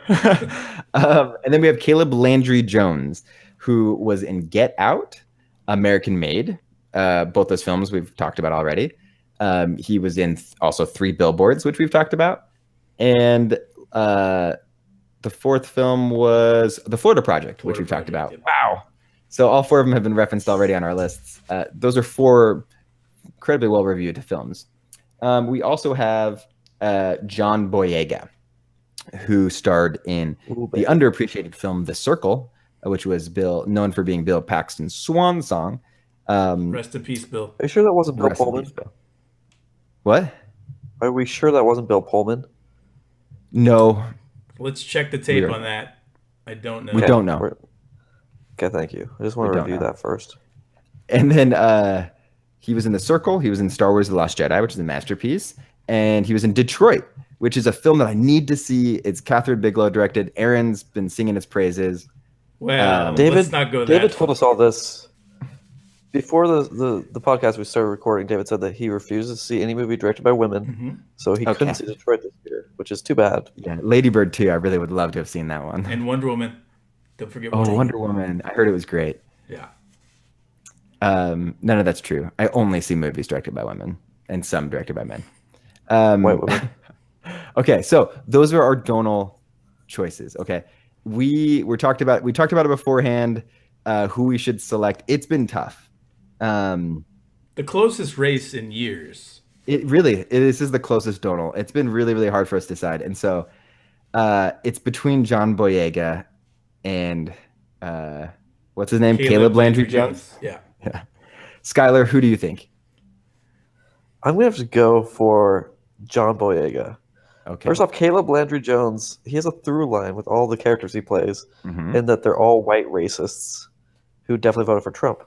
And then we have Caleb Landry Jones, who was in Get Out, American Made. Both those films we've talked about already. He was in also 3 Billboards, which we've talked about. And the fourth film was The Florida Project, which we've talked about. Yep. Wow. So all 4 of them have been referenced already on our lists. Those are 4 incredibly well-reviewed films. We also have John Boyega, who starred in the underappreciated film The Circle, which was known for being Bill Paxton's swan song. Rest in peace, Bill. Are you sure that wasn't Bill Rest in Pullman? peace, Bill. What? Are we sure that wasn't Bill Pullman? No, Let's check the tape Weird. on that. I don't know. we don't know. Okay, thank you. I just want We to don't review know. that first. And then he was in The Circle. He was in Star Wars: The Last Jedi, which is a masterpiece. And he was in Detroit, which is a film that I need to see. It's Catherine Bigelow directed. Aaron's been singing its praises. Well, David, let's not go that David far. told us all this before the podcast we started recording. David said that he refuses to see any movie directed by women, Mhm. so he Okay. couldn't see Detroit this year, which is too bad. Yeah, Lady Bird 2. I really would love to have seen that one. And Wonder Woman. Don't forget Oh, Wonder Woman. Wonder Woman. I heard it was great. Yeah. None of that's true. I only see movies directed by women and some directed by men. White women. Okay, so those are our Donal choices. Okay, we talked about it beforehand. Who we should select. It's been tough. The closest race in years. This is the closest Donal. It's been really, really hard for us to decide, and so it's between John Boyega and what's his name, Caleb Landry Jones. Yeah. Skylar, who do you think? I'm gonna have to go for John Boyega. Okay. First off, Caleb Landry Jones, he has a through line with all the characters he plays, Mhm. in that they're all white racists who definitely voted for Trump.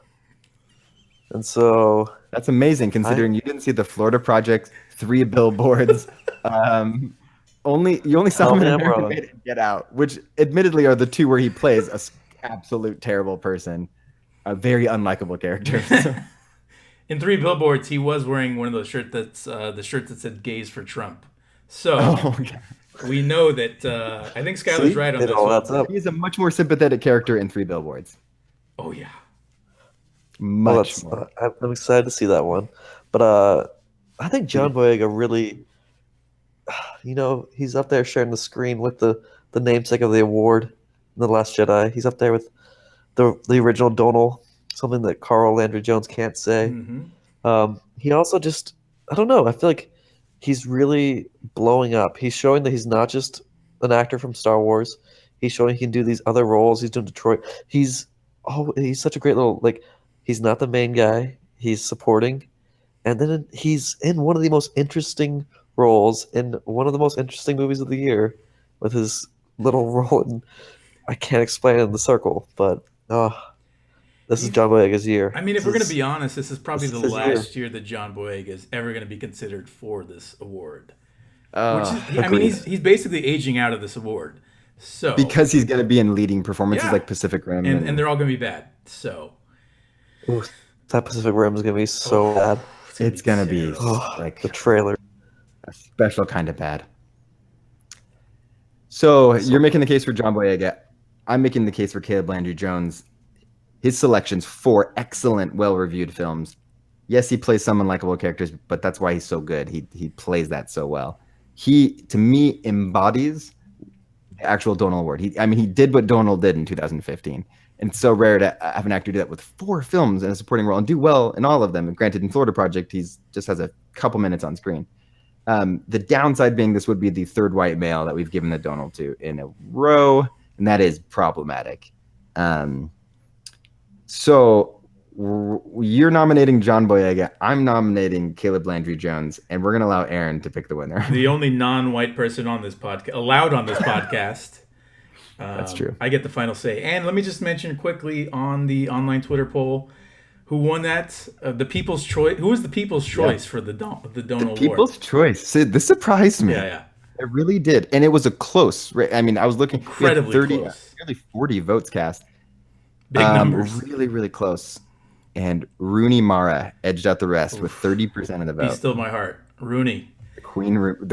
And so That's amazing, considering you didn't see The Florida Project, 3 Billboards. You only saw Tell him me in I'm American wrong. Made and Get Out, which admittedly are the 2 where he plays a absolute terrible person, a very unlikable character. In 3 Billboards, he was wearing one of those shirts that's the shirt that said "Gays for Trump." So Oh, okay. we know that. I think Skylar's See? right on It this all one. adds up. He's a much more sympathetic character in 3 Billboards. Oh yeah. Well, Much more. I'm excited to see that one. But I think John Boyega really, he's up there sharing the screen with the namesake of the award in The Last Jedi. He's up there with the original Donal, something that Carl Landry Jones can't say. hmm He also just, I don't know, I feel like he's really blowing up. He's showing that he's not just an actor from Star Wars. He's showing he can do these other roles. He's doing Detroit. He's such a great little, he's not the main guy. He's supporting. And then he's in one of the most interesting roles in one of the most interesting movies of the year with his little role in, I can't explain it, in The Circle, but this is John Boyega's year. I mean, if we're going to be honest, this is probably this the is his last year that John Boyega is ever going to be considered for this award. Uh, I mean, he's basically aging out of this award. So because he's going to be be performances Yeah. like Pacific Rim. and they're all going to be bad. So Ooh, that Pacific Rim is going to be so bad. it's going to be terrible. like The trailer. a special kind of bad. So you're making the case for John Boyega. I'm making the case for Caleb Landry Jones. His selections, 4 excellent, well-reviewed films. Yes, he plays some unlikable characters, but that's why he's so good. He plays that so well. He, to me, embodies the actual Donal Award. He did what Donal did in 2015. And it's so rare to have an actor do that with 4 films in a supporting role and do well in all of them. And granted, in Florida Project, he's just has a couple minutes on screen. The downside being this would be the 3rd white male that we've given the Donal to in a row, and that is problematic. So you're nominating John Boyega. I'm nominating Caleb Landry Jones, and we're going to allow Aaron to pick the winner. the only non-white person on this podcast allowed on this podcast. That's true. I get the final say. And let me just mention quickly on the online Twitter poll, who won that? The People's Choice. Who was the People's Choice for the Donal Award? People's choice. See, this surprised me. Yeah. It really did, and it was a close. I mean, I was looking. Incredibly we had close. nearly 40 votes cast. Big numbers. Really, really close. And Rooney Mara edged out the rest with 30% of the vote. He's still my heart. Rooney. The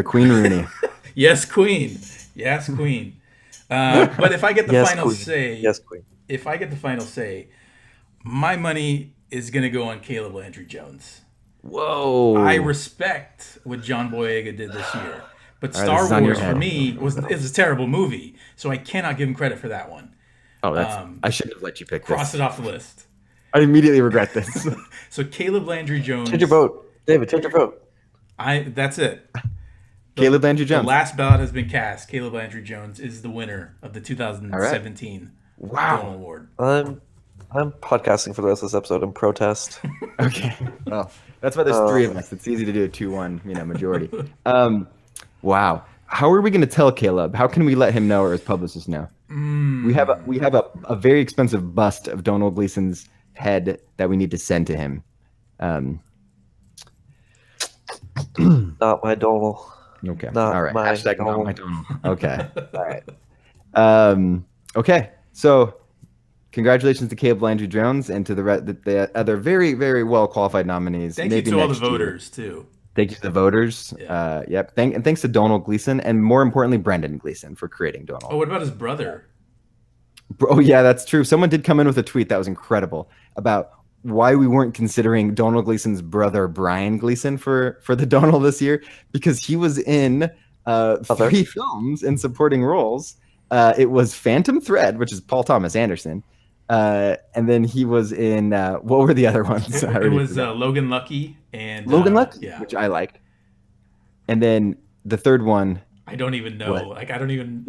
Queen Rooney. Yes, Queen. Yes, Queen. But if I get the Yes, final Queen. say, Yes, Queen. if I get the final say, my money is going to go on Caleb Landry Jones. Whoa! I respect what John Boyega did this year, but All right, Star this is on your Wars for head. me is a terrible movie, so I cannot give him credit for that one. Oh, I shouldn't have let you pick Cross this. it off the list. I immediately regret this. So Caleb Landry Jones. Change your vote, David. Change your vote. That's it. Caleb Landry The Jones. last ballot has been cast. Caleb Landry Jones is the winner of the 2017 Wow. Donald Award. I'm podcasting for the rest of this episode in protest. Okay. Well, that's why there's three of us. It's easy to do a 2-1, majority. Wow. How are we going to tell Caleb? How can we let him know or his publicist know? We have a very expensive bust of Donald Gleason's head that we need to send to him. Not my Donald. Okay. Not All right. my Hashtag not Donald. my Donald. Okay. All right. Okay. So, congratulations to Caleb Landry Jones and to the other very, very well qualified nominees. Thank Maybe you to all the next year. voters too. Thank you to the voters. Yeah. Yep. And thanks to Donald Gleason, and more importantly, Brendan Gleason for creating Donald. Oh, what about his brother? Oh yeah, that's true. Someone did come in with a tweet that was incredible about why we weren't considering Donald Gleason's brother Brian Gleason for the Donald this year, because he was in 3 films in supporting roles. It was Phantom Thread, which is Paul Thomas Anderson, and then he was in what were the other ones? It was Logan Lucky and Logan Lucky, yeah. which I liked, and then the third one. I don't even know. What? Like I don't even.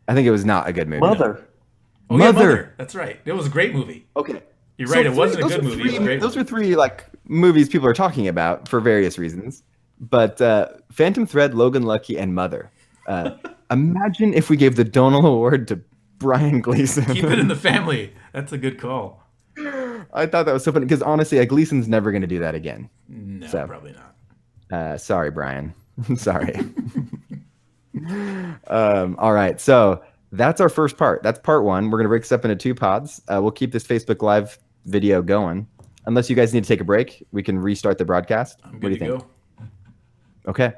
I think it was not a good movie. Mother. Oh yeah, Mother. That's right. It was a great movie. Okay. You're right. It wasn't a good movie. It was a great Those movie. are 3 like movies people are talking about for various reasons. But Phantom Thread, Logan Lucky, and Mother. Imagine if we gave the Donald Award to Brian Gleason. Keep it in the family. That's a good call. I thought that was so funny because honestly, Gleason's never going to do that again. No, So. probably not. Sorry, Brian. Sorry. All right. So that's our first part. That's part 1. We're going to break this up into 2 pods. We'll keep this Facebook Live video going. Unless you guys need to take a break, we can restart the broadcast. I'm What good do you to think? go. Okay.